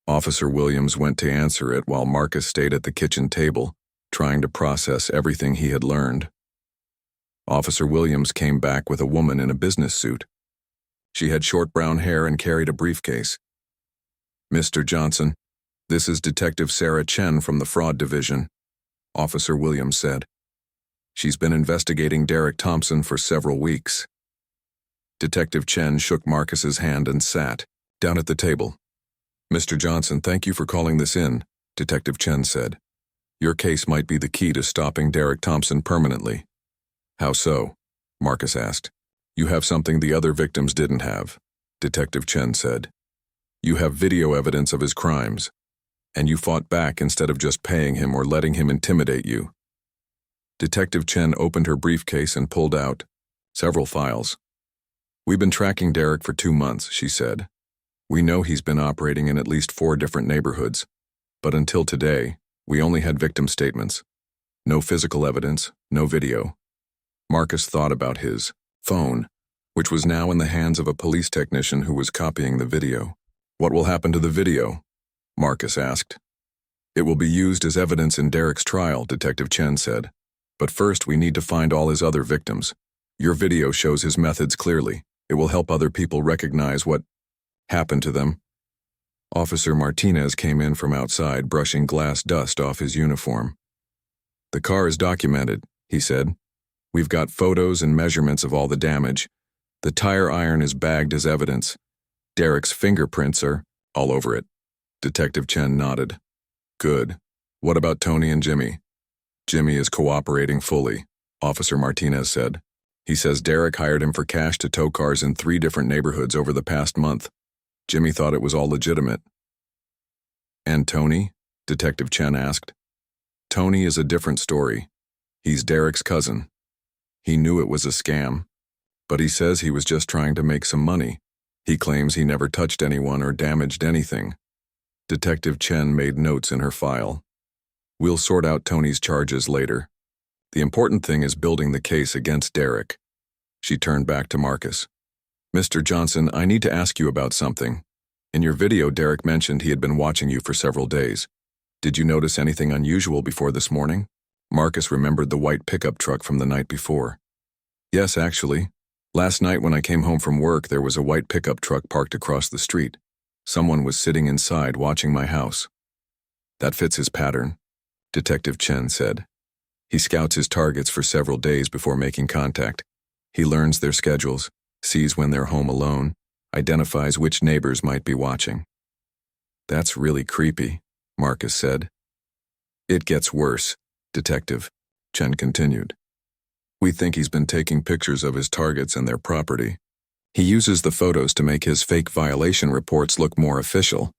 Officer Williams went to answer it while Marcus stayed at the kitchen table, trying to process everything he had learned. Officer Williams came back with a woman in a business suit. She had short brown hair and carried a briefcase. "Mr. Johnson, this is Detective Sarah Chen from the Fraud Division," Officer Williams said. "She's been investigating Derek Thompson for several weeks." Detective Chen shook Marcus's hand and sat down at the table. "Mr. Johnson, thank you for calling this in," Detective Chen said. "Your case might be the key to stopping Derek Thompson permanently." "How so?" Marcus asked. "You have something the other victims didn't have," Detective Chen said. "You have video evidence of his crimes, and you fought back instead of just paying him or letting him intimidate you." Detective Chen opened her briefcase and pulled out several files. "We've been tracking Derek for 2 months," she said. "We know he's been operating in at least 4 different neighborhoods, but until today, we only had victim statements. No physical evidence, no video." Marcus thought about his phone, which was now in the hands of a police technician who was copying the video. "What will happen to the video?" Marcus asked. "It will be used as evidence in Derek's trial," Detective Chen said. "But first we need to find all his other victims. Your video shows his methods clearly. It will help other people recognize what happened to them." Officer Martinez came in from outside, brushing glass dust off his uniform. "The car is documented," he said. "We've got photos and measurements of all the damage. The tire iron is bagged as evidence. Derek's fingerprints are all over it." Detective Chen nodded. "Good. What about Tony and Jimmy?" "Jimmy is cooperating fully," Officer Martinez said. "He says Derek hired him for cash to tow cars in 3 different neighborhoods over the past month. Jimmy thought it was all legitimate." "And Tony?" Detective Chen asked. "Tony is a different story. He's Derek's cousin. He knew it was a scam, but he says he was just trying to make some money. He claims he never touched anyone or damaged anything." Detective Chen made notes in her file. "We'll sort out Tony's charges later. The important thing is building the case against Derek." She turned back to Marcus. "Mr. Johnson, I need to ask you about something. In your video, Derek mentioned he had been watching you for several days. Did you notice anything unusual before this morning?" Marcus remembered the white pickup truck from the night before. "Yes, actually. Last night when I came home from work, there was a white pickup truck parked across the street. Someone was sitting inside watching my house." "That fits his pattern." Detective Chen said. He scouts his targets for several days before making contact. He learns their schedules, sees when they're home alone, identifies which neighbors might be watching. That's really creepy, Marcus said. It gets worse, Detective, Chen continued. We think he's been taking pictures of his targets and their property. He uses the photos to make his fake violation reports look more official.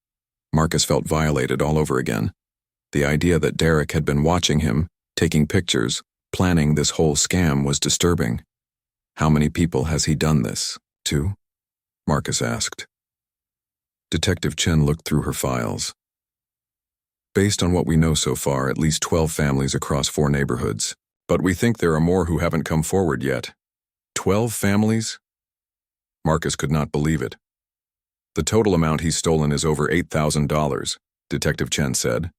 Marcus felt violated all over again. The idea that Derek had been watching him, taking pictures, planning this whole scam was disturbing. How many people has he done this to? Marcus asked. Detective Chen looked through her files. Based on what we know so far, at least 12 families across 4 neighborhoods. But we think there are more who haven't come forward yet. 12 families? Marcus could not believe it. The total amount he's stolen is over $8,000, Detective Chen said,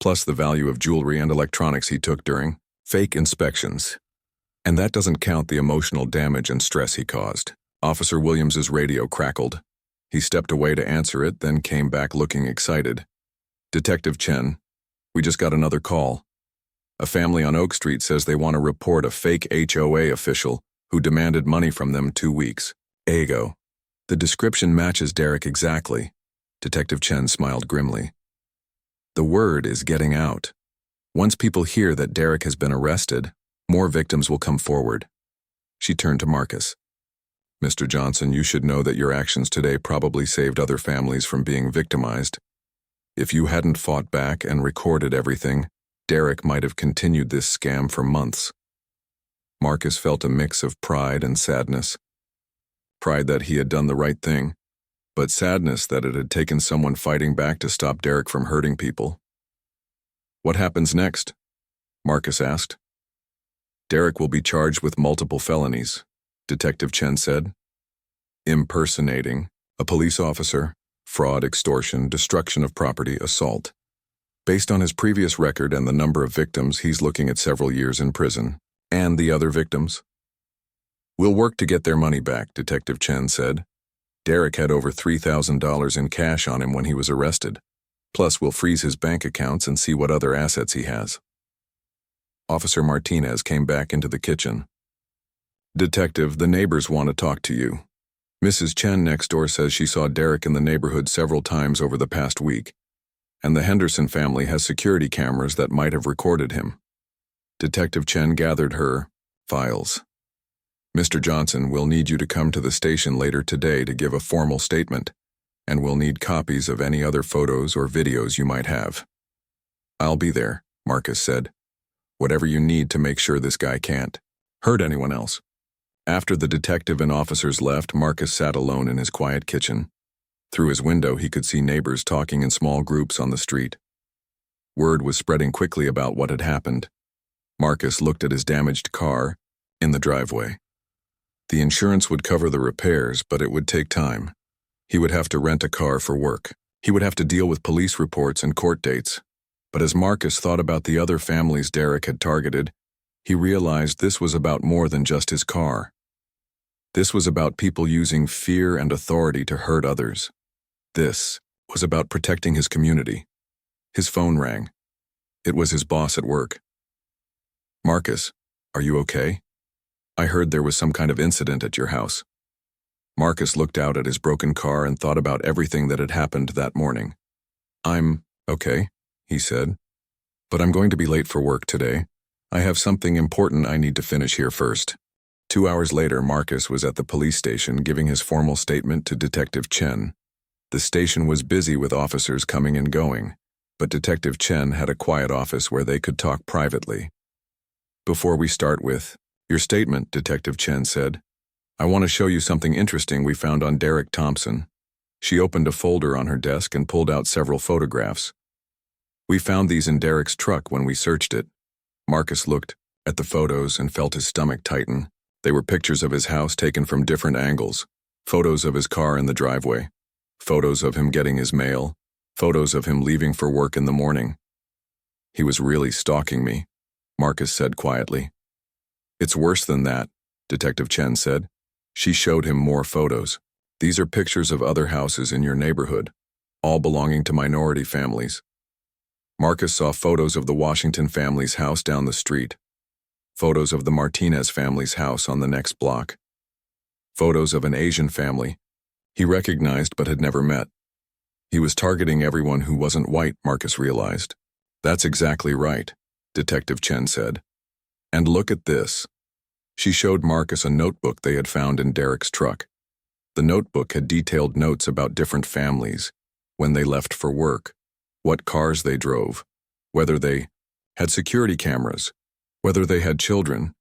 plus the value of jewelry and electronics he took during fake inspections. And that doesn't count the emotional damage and stress he caused. Officer Williams's radio crackled. He stepped away to answer it, then came back looking excited. Detective Chen, we just got another call. A family on Oak Street says they want to report a fake HOA official who demanded money from them 2 weeks ago. The description matches Derek exactly. Detective Chen smiled grimly. The word is getting out. Once people hear that Derek has been arrested, more victims will come forward. She turned to Marcus. Mr. Johnson, you should know that your actions today probably saved other families from being victimized. If you hadn't fought back and recorded everything, Derek might have continued this scam for months. Marcus felt a mix of pride and sadness. Pride that he had done the right thing, but sadness that it had taken someone fighting back to stop Derek from hurting people. What happens next? Marcus asked. Derek will be charged with multiple felonies, Detective Chen said. Impersonating a police officer, fraud, extortion, destruction of property, assault. Based on his previous record and the number of victims, he's looking at several years in prison. And the other victims? We'll work to get their money back, Detective Chen said. Derek had over $3,000 in cash on him when he was arrested. Plus, we'll freeze his bank accounts and see what other assets he has. Officer Martinez came back into the kitchen. Detective, the neighbors want to talk to you. Mrs. Chen next door says she saw Derek in the neighborhood several times over the past week, and the Henderson family has security cameras that might have recorded him. Detective Chen gathered her files. Mr. Johnson, we'll need you to come to the station later today to give a formal statement, and we'll need copies of any other photos or videos you might have. I'll be there, Marcus said. Whatever you need to make sure this guy can't hurt anyone else. After the detective and officers left, Marcus sat alone in his quiet kitchen. Through his window, he could see neighbors talking in small groups on the street. Word was spreading quickly about what had happened. Marcus looked at his damaged car in the driveway. The insurance would cover the repairs, but it would take time. He would have to rent a car for work. He would have to deal with police reports and court dates. But as Marcus thought about the other families Derek had targeted, he realized this was about more than just his car. This was about people using fear and authority to hurt others. This was about protecting his community. His phone rang. It was his boss at work. Marcus, are you okay? I heard there was some kind of incident at your house. Marcus looked out at his broken car and thought about everything that had happened that morning. I'm okay, he said. But I'm going to be late for work today. I have something important I need to finish here first. 2 hours later, Marcus was at the police station giving his formal statement to Detective Chen. The station was busy with officers coming and going, but Detective Chen had a quiet office where they could talk privately. Before we start with your statement, Detective Chen said, I want to show you something interesting we found on Derek Thompson. She opened a folder on her desk and pulled out several photographs. We found these in Derek's truck when we searched it. Marcus looked at the photos and felt his stomach tighten. They were pictures of his house taken from different angles, photos of his car in the driveway, photos of him getting his mail, photos of him leaving for work in the morning. He was really stalking me, Marcus said quietly. It's worse than that, Detective Chen said. She showed him more photos. These are pictures of other houses in your neighborhood, all belonging to minority families. Marcus saw photos of the Washington family's house down the street, photos of the Martinez family's house on the next block, photos of an Asian family he recognized but had never met. He was targeting everyone who wasn't white, Marcus realized. That's exactly right, Detective Chen said. And look at this. She showed Marcus a notebook they had found in Derek's truck. The notebook had detailed notes about different families, when they left for work, what cars they drove, whether they had security cameras, whether they had children.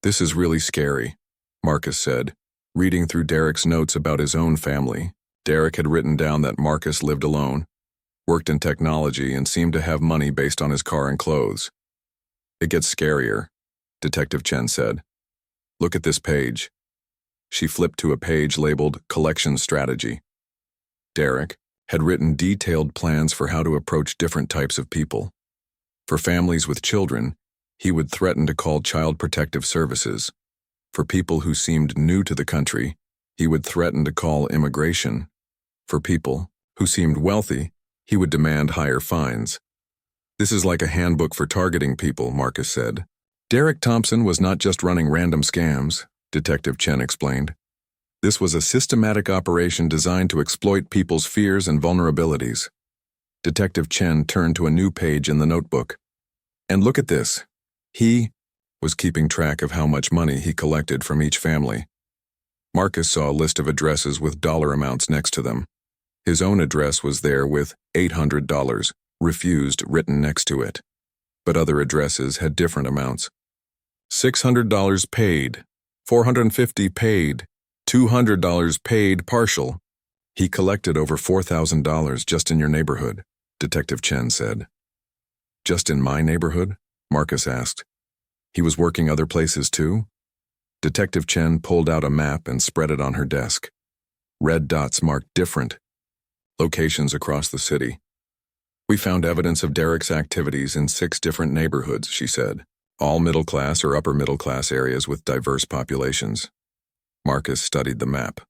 This is really scary, Marcus said, reading through Derek's notes about his own family. Derek had written down that Marcus lived alone, worked in technology, and seemed to have money based on his car and clothes. It gets scarier, Detective Chen said. Look at this page. She flipped to a page labeled Collection Strategy. Derek had written detailed plans for how to approach different types of people. For families with children, he would threaten to call Child Protective Services. For people who seemed new to the country, he would threaten to call immigration. For people who seemed wealthy, he would demand higher fines. This is like a handbook for targeting people, Marcus said. Derek Thompson was not just running random scams, Detective Chen explained. This was a systematic operation designed to exploit people's fears and vulnerabilities. Detective Chen turned to a new page in the notebook. And look at this. He was keeping track of how much money he collected from each family. Marcus saw a list of addresses with dollar amounts next to them. His own address was there with $800, refused, written next to it. But other addresses had different amounts. $600 paid, $450 paid, $200 paid partial. He collected over $4,000 just in your neighborhood, Detective Chen said. Just in my neighborhood? Marcus asked. He was working other places too? Detective Chen pulled out a map and spread it on her desk. Red dots marked different locations across the city. We found evidence of Derek's activities in 6 different neighborhoods, she said, all middle-class or upper-middle-class areas with diverse populations. Marcus studied the map.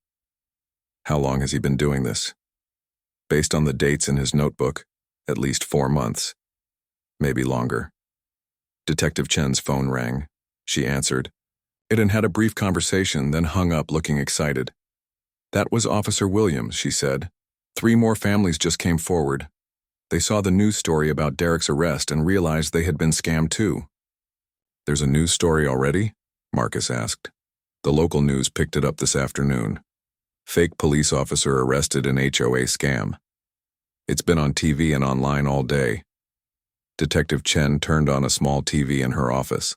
How long has he been doing this? Based on the dates in his notebook, at least 4 months. Maybe longer. Detective Chen's phone rang. She answered. It had a brief conversation, then hung up looking excited. That was Officer Williams, she said. 3 more families just came forward. They saw the news story about Derek's arrest and realized they had been scammed too. There's a news story already? Marcus asked. The local news picked it up this afternoon. Fake police officer arrested in HOA scam. It's been on TV and online all day. Detective Chen turned on a small TV in her office.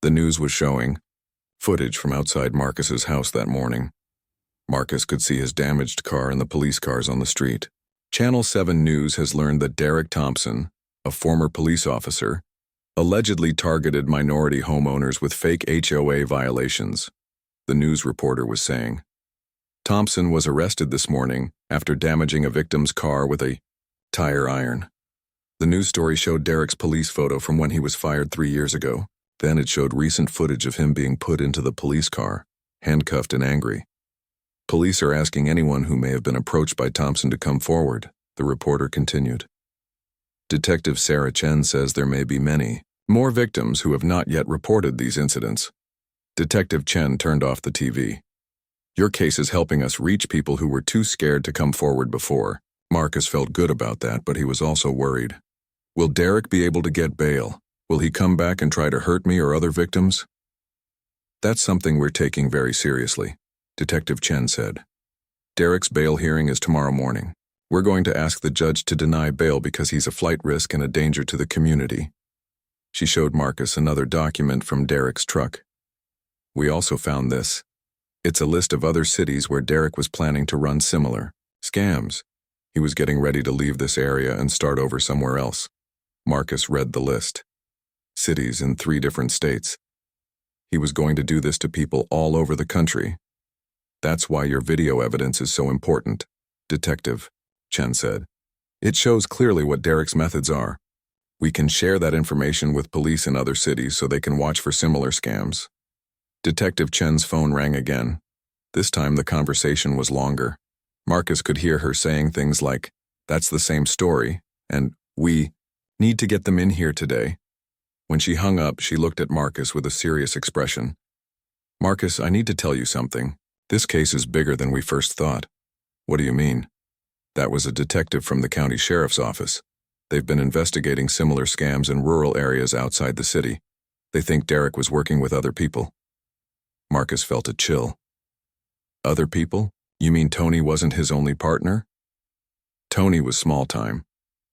The news was showing footage from outside Marcus's house that morning. Marcus could see his damaged car and the police cars on the street. Channel 7 News has learned that Derek Thompson, a former police officer, allegedly targeted minority homeowners with fake HOA violations, the news reporter was saying. Thompson was arrested this morning after damaging a victim's car with a tire iron. The news story showed Derek's police photo from when he was fired 3 years ago. Then it showed recent footage of him being put into the police car, handcuffed and angry. Police are asking anyone who may have been approached by Thompson to come forward, the reporter continued. Detective Sarah Chen says there may be many more victims who have not yet reported these incidents. Detective Chen turned off the TV. Your case is helping us reach people who were too scared to come forward before. Marcus felt good about that, but he was also worried. Will Derek be able to get bail? Will he come back and try to hurt me or other victims? That's something we're taking very seriously, Detective Chen said. Derek's bail hearing is tomorrow morning. We're going to ask the judge to deny bail because he's a flight risk and a danger to the community. She showed Marcus another document from Derek's truck. We also found this. It's a list of other cities where Derek was planning to run similar scams. He was getting ready to leave this area and start over somewhere else. Marcus read the list. Cities in 3 different states. He was going to do this to people all over the country. That's why your video evidence is so important, Detective Chen said. It shows clearly what Derek's methods are. We can share that information with police in other cities so they can watch for similar scams. Detective Chen's phone rang again. This time the conversation was longer. Marcus could hear her saying things like, "That's the same story," and Need to get them in here today. When she hung up, she looked at Marcus with a serious expression. Marcus, I need to tell you something. This case is bigger than we first thought. What do you mean? That was a detective from the county sheriff's office. They've been investigating similar scams in rural areas outside the city. They think Derek was working with other people. Marcus felt a chill. Other people? You mean Tony wasn't his only partner? Tony was small time.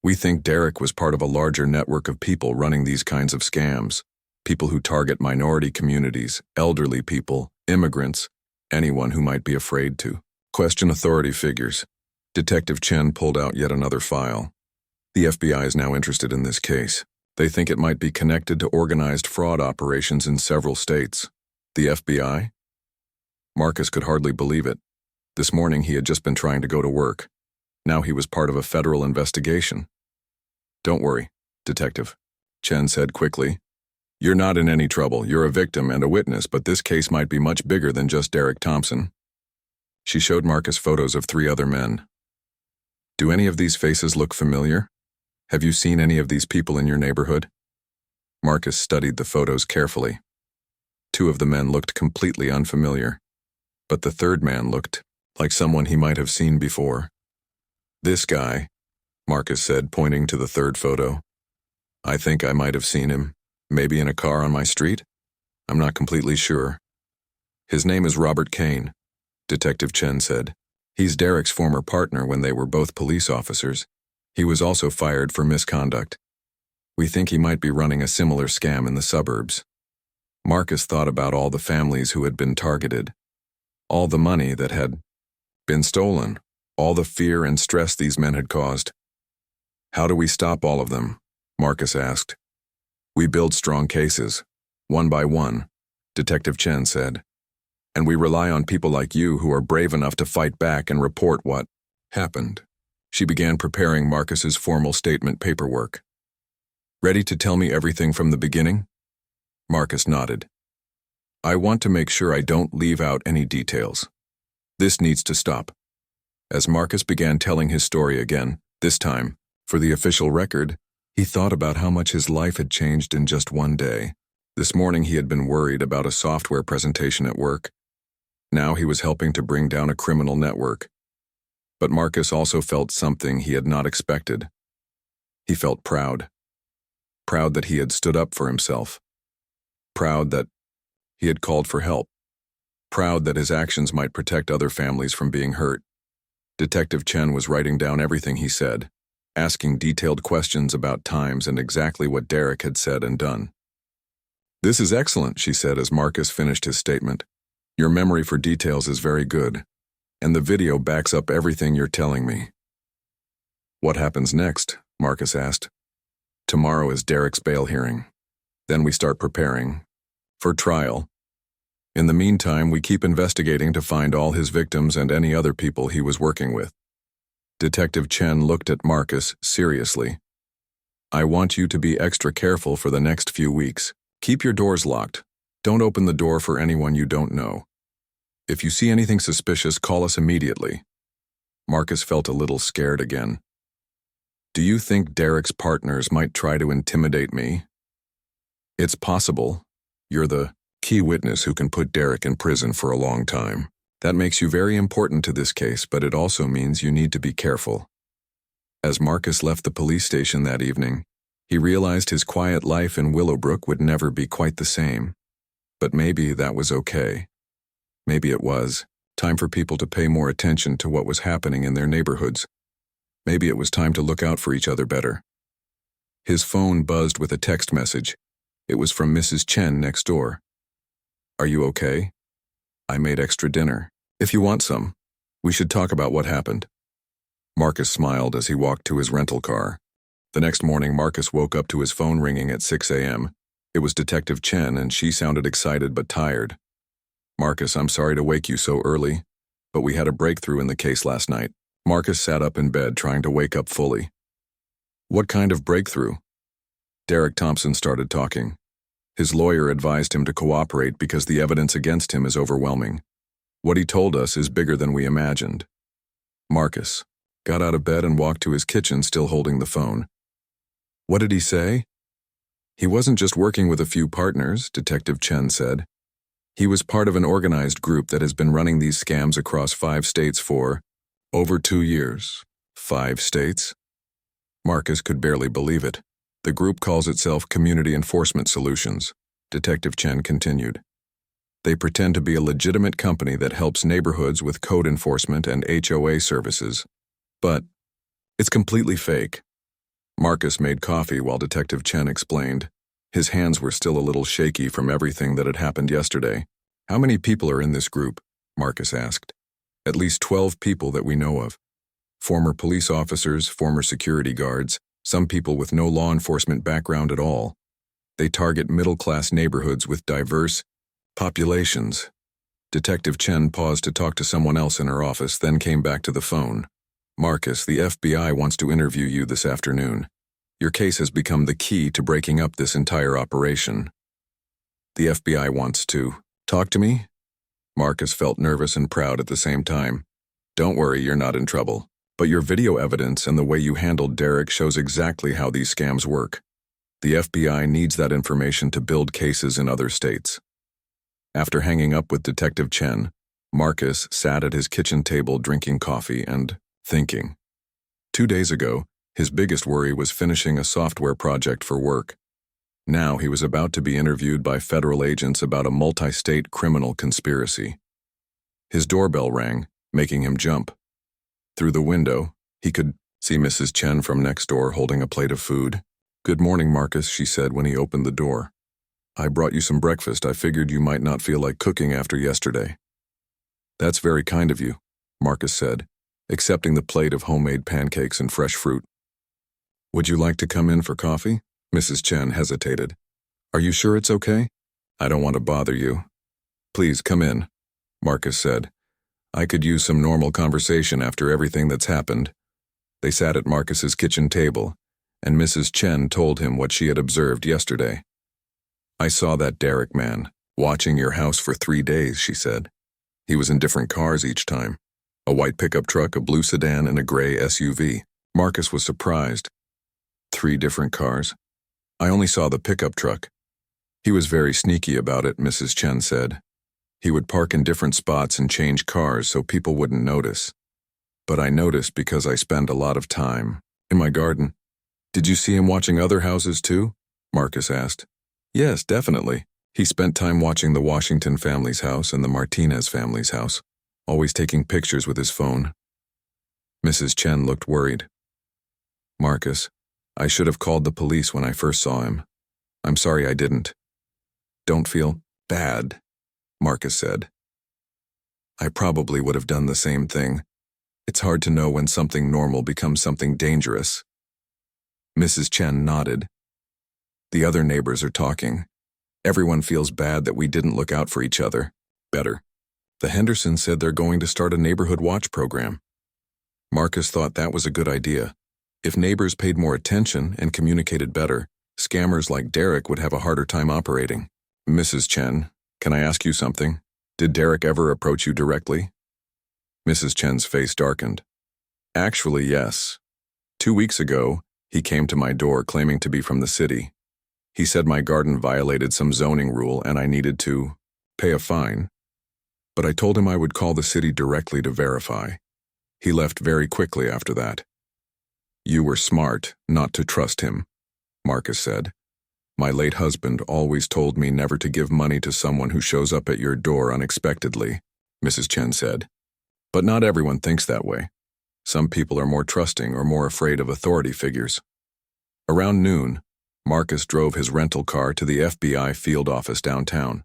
We think Derek was part of a larger network of people running these kinds of scams. People who target minority communities, elderly people, immigrants, anyone who might be afraid to question authority figures. Detective Chen pulled out yet another file. The FBI is now interested in this case. They think it might be connected to organized fraud operations in several states. The FBI? Marcus could hardly believe it. This morning he had just been trying to go to work. Now he was part of a federal investigation. Don't worry, Detective, Chen said quickly. You're not in any trouble. You're a victim and a witness, but this case might be much bigger than just Derek Thompson. She showed Marcus photos of 3 other men. Do any of these faces look familiar? Have you seen any of these people in your neighborhood? Marcus studied the photos carefully. 2 of the men looked completely unfamiliar, but the third man looked like someone he might have seen before. This guy, Marcus said, pointing to the third photo. I think I might have seen him, maybe in a car on my street. I'm not completely sure. His name is Robert Kane, Detective Chen said. He's Derek's former partner when they were both police officers. He was also fired for misconduct. We think he might be running a similar scam in the suburbs. Marcus thought about all the families who had been targeted, all the money that had been stolen, all the fear and stress these men had caused. How do we stop all of them? Marcus asked. We build strong cases, one by one, Detective Chen said. And we rely on people like you who are brave enough to fight back and report what happened. She began preparing Marcus's formal statement paperwork. Ready to tell me everything from the beginning? Marcus nodded. I want to make sure I don't leave out any details. This needs to stop. As Marcus began telling his story again, this time, for the official record, he thought about how much his life had changed in just one day. This morning he had been worried about a software presentation at work. Now he was helping to bring down a criminal network. But Marcus also felt something he had not expected. He felt proud. Proud that he had stood up for himself. Proud that he had called for help. Proud that his actions might protect other families from being hurt. Detective Chen was writing down everything he said, asking detailed questions about times and exactly what Derek had said and done. This is excellent, she said as Marcus finished his statement. Your memory for details is very good, and the video backs up everything you're telling me. What happens next? Marcus asked. Tomorrow is Derek's bail hearing. Then we start preparing for trial. In the meantime, we keep investigating to find all his victims and any other people he was working with. Detective Chen looked at Marcus seriously. I want you to be extra careful for the next few weeks. Keep your doors locked. Don't open the door for anyone you don't know. If you see anything suspicious, call us immediately. Marcus felt a little scared again. Do you think Derek's partners might try to intimidate me? It's possible. You're the key witness who can put Derek in prison for a long time. That makes you very important to this case, but it also means you need to be careful. As Marcus left the police station that evening, he realized his quiet life in Willowbrook would never be quite the same. But maybe that was okay. Maybe it was time for people to pay more attention to what was happening in their neighborhoods. Maybe it was time to look out for each other better. His phone buzzed with a text message. It was from Mrs. Chen next door. Are you okay? I made extra dinner. If you want some, we should talk about what happened. Marcus smiled as he walked to his rental car. The next morning, Marcus woke up to his phone ringing at 6 a.m. It was Detective Chen, and she sounded excited but tired. Marcus, I'm sorry to wake you so early, but we had a breakthrough in the case last night. Marcus sat up in bed, trying to wake up fully. What kind of breakthrough? Derek Thompson started talking. His lawyer advised him to cooperate because the evidence against him is overwhelming. What he told us is bigger than we imagined. Marcus got out of bed and walked to his kitchen, still holding the phone. What did he say? He wasn't just working with a few partners, Detective Chen said. He was part of an organized group that has been running these scams across 5 states for over 2 years. 5 states? Marcus could barely believe it. The group calls itself Community Enforcement Solutions, Detective Chen continued. They pretend to be a legitimate company that helps neighborhoods with code enforcement and HOA services. But it's completely fake. Marcus made coffee while Detective Chen explained. His hands were still a little shaky from everything that had happened yesterday. How many people are in this group? Marcus asked. At least 12 people that we know of. Former police officers, former security guards, some people with no law enforcement background at all. They target middle-class neighborhoods with diverse populations. Detective Chen paused to talk to someone else in her office, then came back to the phone. Marcus, the FBI wants to interview you this afternoon. Your case has become the key to breaking up this entire operation. The FBI wants to talk to me? Marcus felt nervous and proud at the same time. Don't worry, you're not in trouble. But your video evidence and the way you handled Derek shows exactly how these scams work. The FBI needs that information to build cases in other states. After hanging up with Detective Chen, Marcus sat at his kitchen table drinking coffee and thinking. 2 days ago, his biggest worry was finishing a software project for work. Now he was about to be interviewed by federal agents about a multi-state criminal conspiracy. His doorbell rang, making him jump. Through the window, he could see Mrs. Chen from next door holding a plate of food. "Good morning, Marcus," she said when he opened the door. "I brought you some breakfast. I figured you might not feel like cooking after yesterday." "That's very kind of you," Marcus said, accepting the plate of homemade pancakes and fresh fruit. "Would you like to come in for coffee?" Mrs. Chen hesitated. "Are you sure it's okay? I don't want to bother you." "Please come in," Marcus said. "I could use some normal conversation after everything that's happened." They sat at Marcus's kitchen table, and Mrs. Chen told him what she had observed yesterday. "I saw that Derek man, watching your house for 3 days," she said. "He was in different cars each time. A white pickup truck, a blue sedan, and a gray SUV. Marcus was surprised. 3 different cars? I only saw the pickup truck. He was very sneaky about it, Mrs. Chen said. He would park in different spots and change cars so people wouldn't notice. But I noticed because I spend a lot of time in my garden. Did you see him watching other houses too? Marcus asked. Yes, definitely. He spent time watching the Washington family's house and the Martinez family's house, always taking pictures with his phone. Mrs. Chen looked worried. Marcus, I should have called the police when I first saw him. I'm sorry I didn't. Don't feel bad, Marcus said. I probably would have done the same thing. It's hard to know when something normal becomes something dangerous. Mrs. Chen nodded. The other neighbors are talking. Everyone feels bad that we didn't look out for each other better. The Hendersons said they're going to start a neighborhood watch program. Marcus thought that was a good idea. If neighbors paid more attention and communicated better, scammers like Derek would have a harder time operating. Mrs. Chen, can I ask you something? Did Derek ever approach you directly? Mrs. Chen's face darkened. Actually, yes. 2 weeks ago, he came to my door claiming to be from the city. He said my garden violated some zoning rule and I needed to pay a fine. But I told him I would call the city directly to verify. He left very quickly after that. You were smart not to trust him, Marcus said. My late husband always told me never to give money to someone who shows up at your door unexpectedly, Mrs. Chen said. But not everyone thinks that way. Some people are more trusting or more afraid of authority figures. Around noon, Marcus drove his rental car to the FBI field office downtown.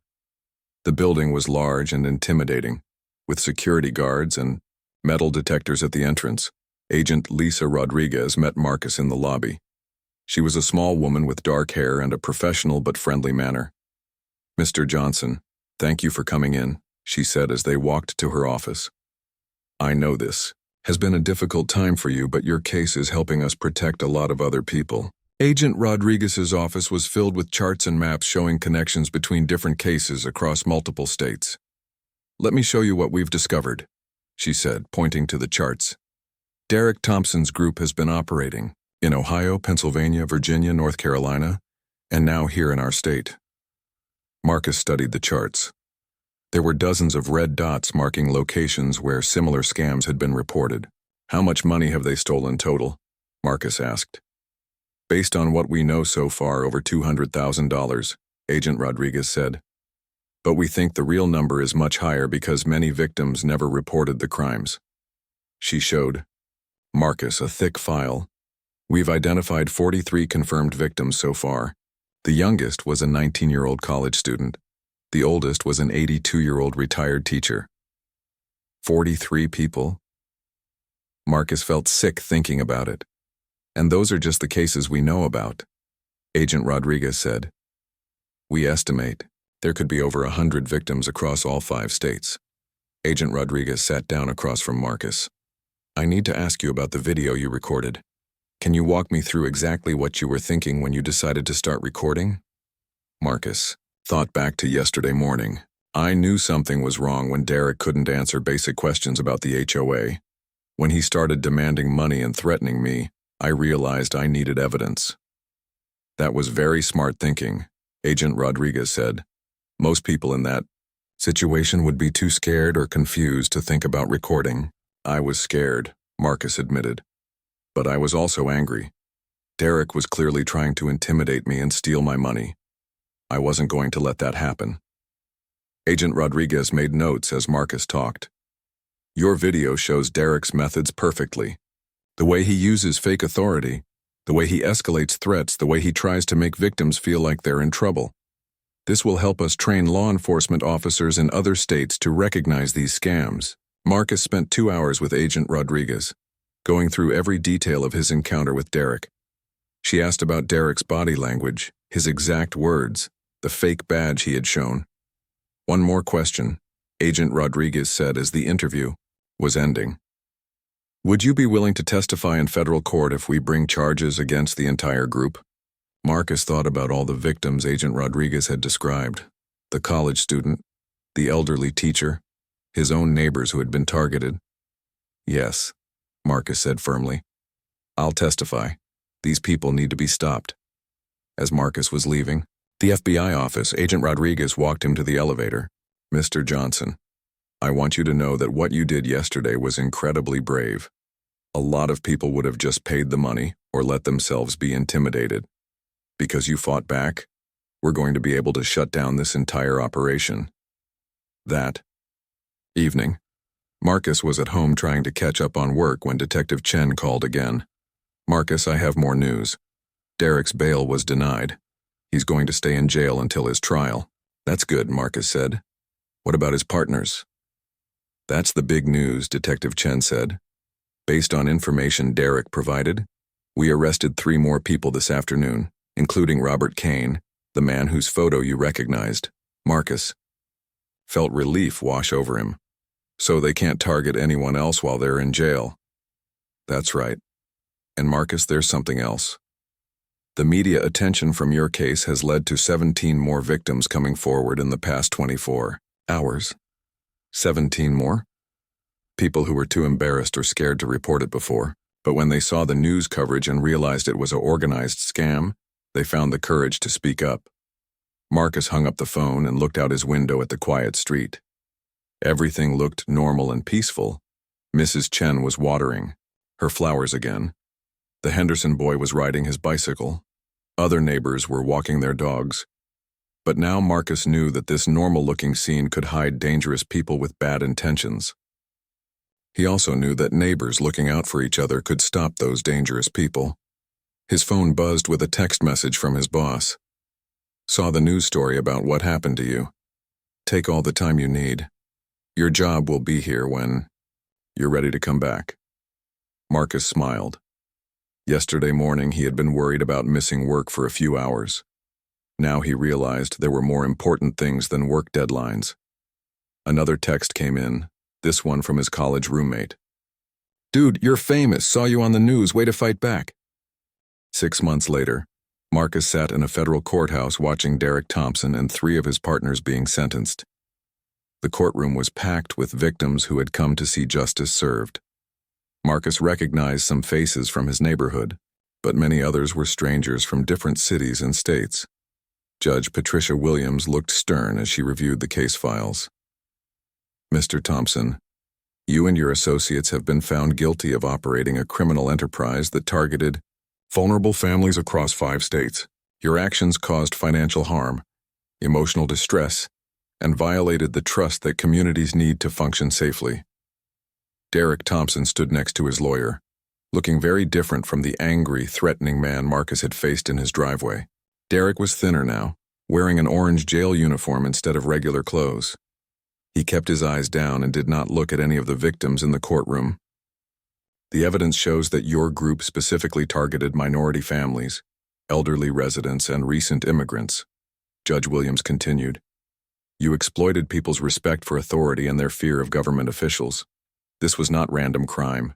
The building was large and intimidating, with security guards and metal detectors at the entrance. Agent Lisa Rodriguez met Marcus in the lobby. She was a small woman with dark hair and a professional but friendly manner. Mr. Johnson, thank you for coming in, she said as they walked to her office. I know this has been a difficult time for you, but your case is helping us protect a lot of other people. Agent Rodriguez's office was filled with charts and maps showing connections between different cases across multiple states. Let me show you what we've discovered, she said, pointing to the charts. Derek Thompson's group has been operating in Ohio, Pennsylvania, Virginia, North Carolina, and now here in our state. Marcus studied the charts. There were dozens of red dots marking locations where similar scams had been reported. How much money have they stolen total? Marcus asked. Based on what we know so far, over $200,000, Agent Rodriguez said. But we think the real number is much higher because many victims never reported the crimes. She showed Marcus a thick file. We've identified 43 confirmed victims so far. The youngest was a 19-year-old college student. The oldest was an 82-year-old retired teacher. 43 people? Marcus felt sick thinking about it. And those are just the cases we know about, Agent Rodriguez said. We estimate there could be over 100 victims across all 5 states. Agent Rodriguez sat down across from Marcus. I need to ask you about the video you recorded. Can you walk me through exactly what you were thinking when you decided to start recording? Marcus thought back to yesterday morning. I knew something was wrong when Derek couldn't answer basic questions about the HOA. When he started demanding money and threatening me, I realized I needed evidence. That was very smart thinking, Agent Rodriguez said. Most people in that situation would be too scared or confused to think about recording. I was scared, Marcus admitted. But I was also angry. Derek was clearly trying to intimidate me and steal my money. I wasn't going to let that happen. Agent Rodriguez made notes as Marcus talked. Your video shows Derek's methods perfectly. The way he uses fake authority, the way he escalates threats, the way he tries to make victims feel like they're in trouble. This will help us train law enforcement officers in other states to recognize these scams. Marcus spent 2 hours with Agent Rodriguez, going through every detail of his encounter with Derek. She asked about Derek's body language, his exact words, the fake badge he had shown. One more question, Agent Rodriguez said as the interview was ending. Would you be willing to testify in federal court if we bring charges against the entire group? Marcus thought about all the victims Agent Rodriguez had described. The college student, the elderly teacher, his own neighbors who had been targeted. Yes, Marcus said firmly. I'll testify. These people need to be stopped. As Marcus was leaving the FBI office, Agent Rodriguez walked him to the elevator. Mr. Johnson, I want you to know that what you did yesterday was incredibly brave. A lot of people would have just paid the money or let themselves be intimidated. Because you fought back, we're going to be able to shut down this entire operation. That evening, Marcus was at home trying to catch up on work when Detective Chen called again. Marcus, I have more news. Derek's bail was denied. He's going to stay in jail until his trial. That's good, Marcus said. What about his partners? That's the big news, Detective Chen said. Based on information Derek provided, we arrested 3 more people this afternoon, including Robert Kane, the man whose photo you recognized. Marcus felt relief wash over him. So they can't target anyone else while they're in jail. That's right. And Marcus, there's something else. The media attention from your case has led to 17 more victims coming forward in the past 24 hours. 17 more? People who were too embarrassed or scared to report it before, but when they saw the news coverage and realized it was an organized scam, they found the courage to speak up. Marcus hung up the phone and looked out his window at the quiet street. Everything looked normal and peaceful. Mrs. Chen was watering her flowers again. The Henderson boy was riding his bicycle. Other neighbors were walking their dogs. But now Marcus knew that this normal-looking scene could hide dangerous people with bad intentions. He also knew that neighbors looking out for each other could stop those dangerous people. His phone buzzed with a text message from his boss. Saw the news story about what happened to you. Take all the time you need. Your job will be here when you're ready to come back. Marcus smiled. Yesterday morning he had been worried about missing work for a few hours. Now he realized there were more important things than work deadlines. Another text came in, this one from his college roommate. Dude, you're famous, saw you on the news, way to fight back. 6 months later, Marcus sat in a federal courthouse watching Derek Thompson and 3 of his partners being sentenced. The courtroom was packed with victims who had come to see justice served. Marcus recognized some faces from his neighborhood. but many others were strangers from different cities and states. Judge Patricia Williams looked stern as she reviewed the case files. Mr. Thompson, you and your associates have been found guilty of operating a criminal enterprise that targeted vulnerable families across 5 states. Your actions caused financial harm, emotional distress, and violated the trust that communities need to function safely. Derek Thompson stood next to his lawyer, looking very different from the angry, threatening man Marcus had faced in his driveway. Derek was thinner now, wearing an orange jail uniform instead of regular clothes. He kept his eyes down and did not look at any of the victims in the courtroom. The evidence shows that your group specifically targeted minority families, elderly residents, and recent immigrants. Judge Williams continued. You exploited people's respect for authority and their fear of government officials. This was not random crime.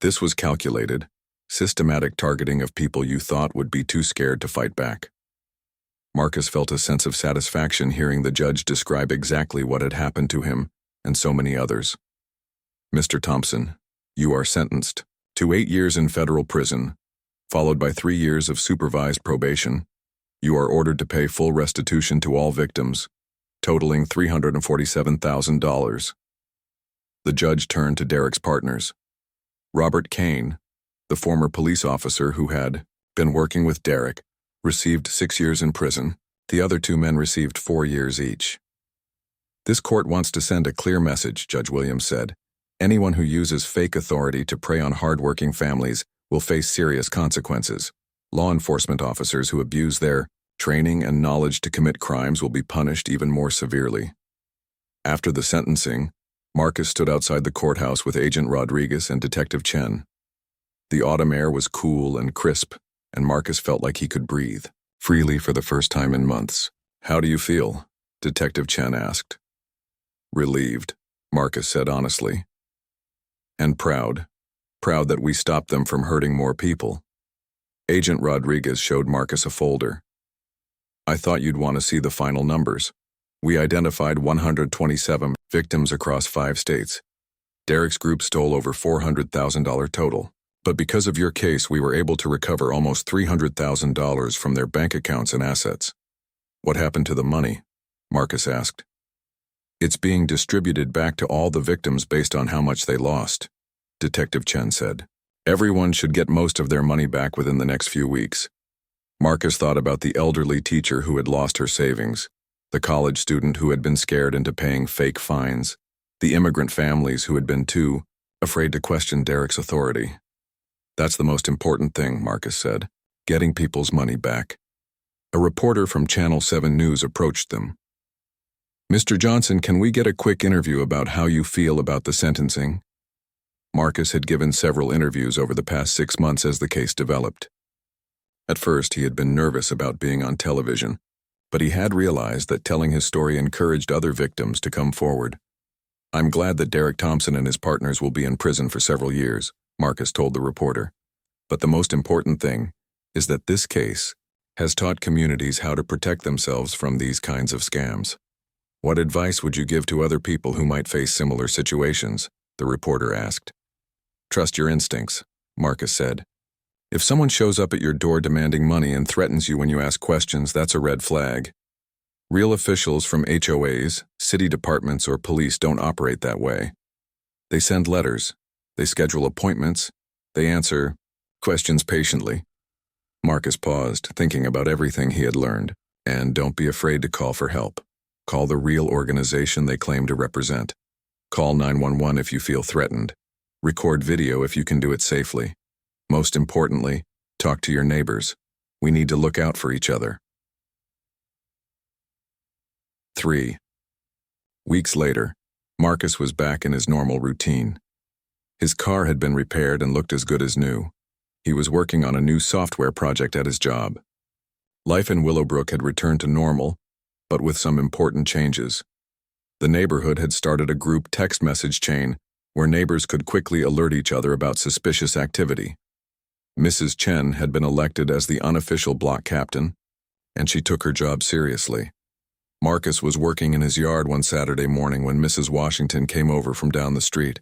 This was calculated, systematic targeting of people you thought would be too scared to fight back. Marcus felt a sense of satisfaction hearing the judge describe exactly what had happened to him and so many others. Mr. Thompson, you are sentenced to 8 years in federal prison, followed by 3 years of supervised probation. You are ordered to pay full restitution to all victims, totaling $347,000. The judge turned to Derek's partners. Robert Kane, the former police officer who had been working with Derek, received 6 years in prison. The other 2 men received 4 years each. This court wants to send a clear message, Judge Williams said. Anyone who uses fake authority to prey on hardworking families will face serious consequences. Law enforcement officers who abuse their training and knowledge to commit crimes will be punished even more severely. After the sentencing, Marcus stood outside the courthouse with Agent Rodriguez and Detective Chen. The autumn air was cool and crisp, and Marcus felt like he could breathe freely for the first time in months. How do you feel? Detective Chen asked. Relieved, Marcus said honestly. And proud that we stopped them from hurting more people. Agent Rodriguez showed Marcus a folder. I thought you'd want to see the final numbers. We identified 127 victims across 5 states. Derek's group stole over $400,000 total. But because of your case, we were able to recover almost $300,000 from their bank accounts and assets. What happened to the money? Marcus asked. It's being distributed back to all the victims based on how much they lost, Detective Chen said. Everyone should get most of their money back within the next few weeks. Marcus thought about the elderly teacher who had lost her savings, the college student who had been scared into paying fake fines, the immigrant families who had been too afraid to question Derek's authority. That's the most important thing, Marcus said, getting people's money back. A reporter from Channel 7 News approached them. Mr. Johnson, can we get a quick interview about how you feel about the sentencing? Marcus had given several interviews over the past 6 months as the case developed. At first, he had been nervous about being on television, but he had realized that telling his story encouraged other victims to come forward. I'm glad that Derek Thompson and his partners will be in prison for several years, Marcus told the reporter. But the most important thing is that this case has taught communities how to protect themselves from these kinds of scams. What advice would you give to other people who might face similar situations? The reporter asked. Trust your instincts, Marcus said. If someone shows up at your door demanding money and threatens you when you ask questions, that's a red flag. Real officials from HOAs, city departments, or police don't operate that way. They send letters, they schedule appointments, they answer questions patiently. Marcus paused, thinking about everything he had learned. And don't be afraid to call for help. Call the real organization they claim to represent. Call 911 if you feel threatened. Record video if you can do it safely. Most importantly, talk to your neighbors. We need to look out for each other. 3. Weeks later, Marcus was back in his normal routine. His car had been repaired and looked as good as new. He was working on a new software project at his job. Life in Willowbrook had returned to normal, but with some important changes. The neighborhood had started a group text message chain where neighbors could quickly alert each other about suspicious activity. Mrs. Chen had been elected as the unofficial block captain, and she took her job seriously. Marcus was working in his yard one Saturday morning when Mrs. Washington came over from down the street.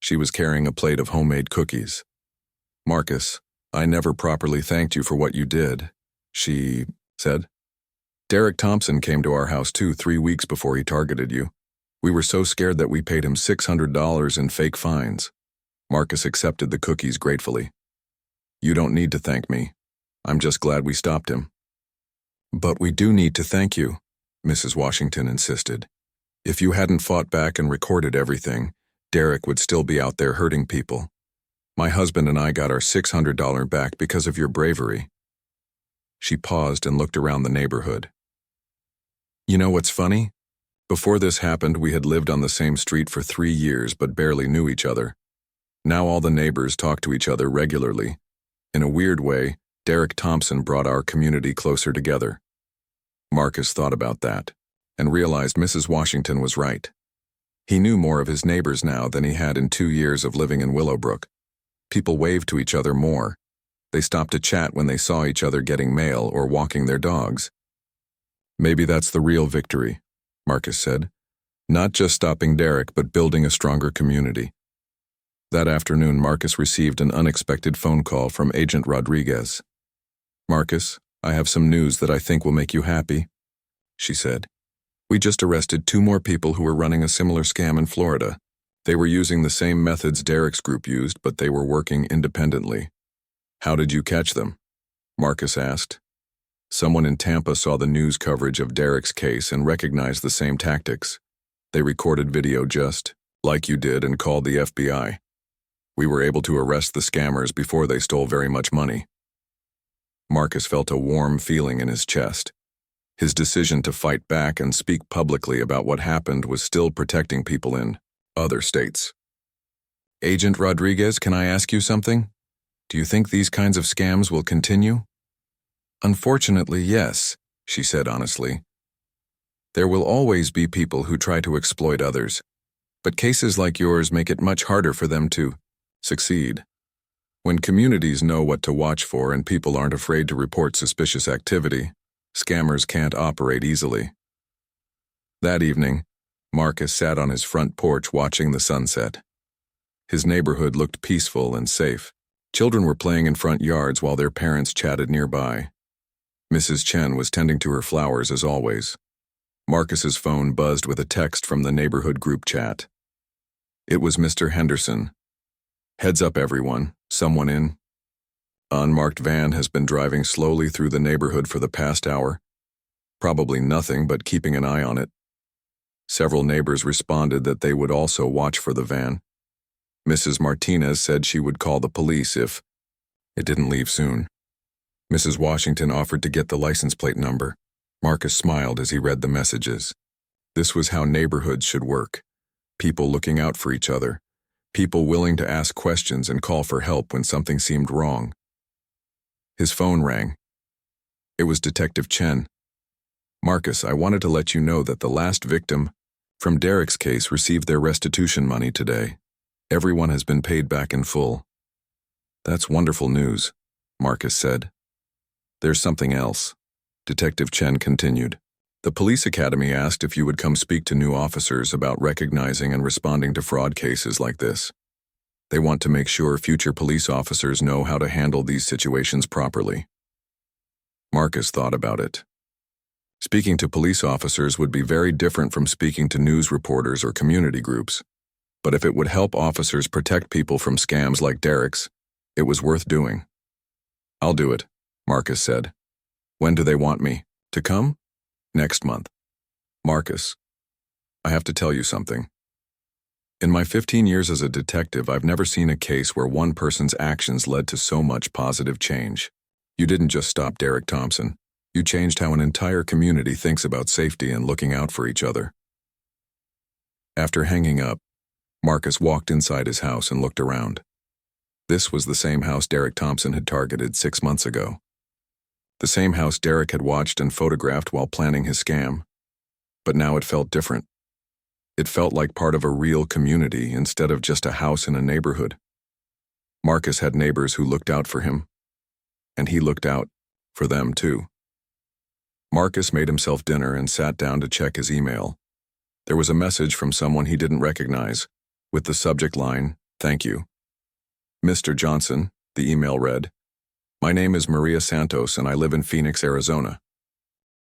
She was carrying a plate of homemade cookies. Marcus, I never properly thanked you for what you did, she said. Derek Thompson came to our house 3 weeks before he targeted you. We were so scared that we paid him $600 in fake fines. Marcus accepted the cookies gratefully. You don't need to thank me. I'm just glad we stopped him. But we do need to thank you, Mrs. Washington insisted. If you hadn't fought back and recorded everything, Derek would still be out there hurting people. My husband and I got our $600 back because of your bravery. She paused and looked around the neighborhood. You know what's funny? Before this happened, we had lived on the same street for 3 years but barely knew each other. Now all the neighbors talk to each other regularly. In a weird way, Derek Thompson brought our community closer together. Marcus thought about that and realized Mrs. Washington was right. He knew more of his neighbors now than he had in 2 years of living in Willowbrook. People waved to each other more. They stopped to chat when they saw each other getting mail or walking their dogs. Maybe that's the real victory, Marcus said. Not just stopping Derek, but building a stronger community. That afternoon, Marcus received an unexpected phone call from Agent Rodriguez. Marcus, I have some news that I think will make you happy, she said. We just arrested 2 more people who were running a similar scam in Florida. They were using the same methods Derek's group used, but they were working independently. How did you catch them? Marcus asked. Someone in Tampa saw the news coverage of Derek's case and recognized the same tactics. They recorded video just like you did and called the FBI. We were able to arrest the scammers before they stole very much money. Marcus felt a warm feeling in his chest. His decision to fight back and speak publicly about what happened was still protecting people in other states. Agent Rodriguez, can I ask you something? Do you think these kinds of scams will continue? Unfortunately, yes, she said honestly. There will always be people who try to exploit others, but cases like yours make it much harder for them to succeed. When communities know what to watch for and people aren't afraid to report suspicious activity, scammers can't operate easily. That evening, Marcus sat on his front porch watching the sunset. His neighborhood looked peaceful and safe. Children were playing in front yards while their parents chatted nearby. Mrs. Chen was tending to her flowers as always. Marcus's phone buzzed with a text from the neighborhood group chat. It was Mr. Henderson. Heads up everyone, someone in unmarked van has been driving slowly through the neighborhood for the past hour. Probably nothing but keeping an eye on it. Several neighbors responded that they would also watch for the van. Mrs. Martinez said she would call the police if it didn't leave soon. Mrs. Washington offered to get the license plate number. Marcus smiled as he read the messages. This was how neighborhoods should work. People looking out for each other. People willing to ask questions and call for help when something seemed wrong. His phone rang. It was Detective Chen. Marcus, I wanted to let you know that the last victim from Derek's case received their restitution money today. Everyone has been paid back in full. That's wonderful news, Marcus said. There's something else, Detective Chen continued. The police academy asked if you would come speak to new officers about recognizing and responding to fraud cases like this. They want to make sure future police officers know how to handle these situations properly. Marcus thought about it. Speaking to police officers would be very different from speaking to news reporters or community groups. But if it would help officers protect people from scams like Derek's, it was worth doing. I'll do it, Marcus said. When do they want me to come? Next month. Marcus, I have to tell you something. In my 15 years as a detective, I've never seen a case where one person's actions led to so much positive change. You didn't just stop Derek Thompson. You changed how an entire community thinks about safety and looking out for each other. After hanging up, Marcus walked inside his house and looked around. This was the same house Derek Thompson had targeted 6 months ago. The same house Derek had watched and photographed while planning his scam. But now it felt different. It felt like part of a real community instead of just a house in a neighborhood. Marcus had neighbors who looked out for him, and he looked out for them too. Marcus made himself dinner and sat down to check his email. There was a message from someone he didn't recognize, with the subject line, "Thank you." Mr. Johnson, the email read, My name is Maria Santos and I live in Phoenix, Arizona.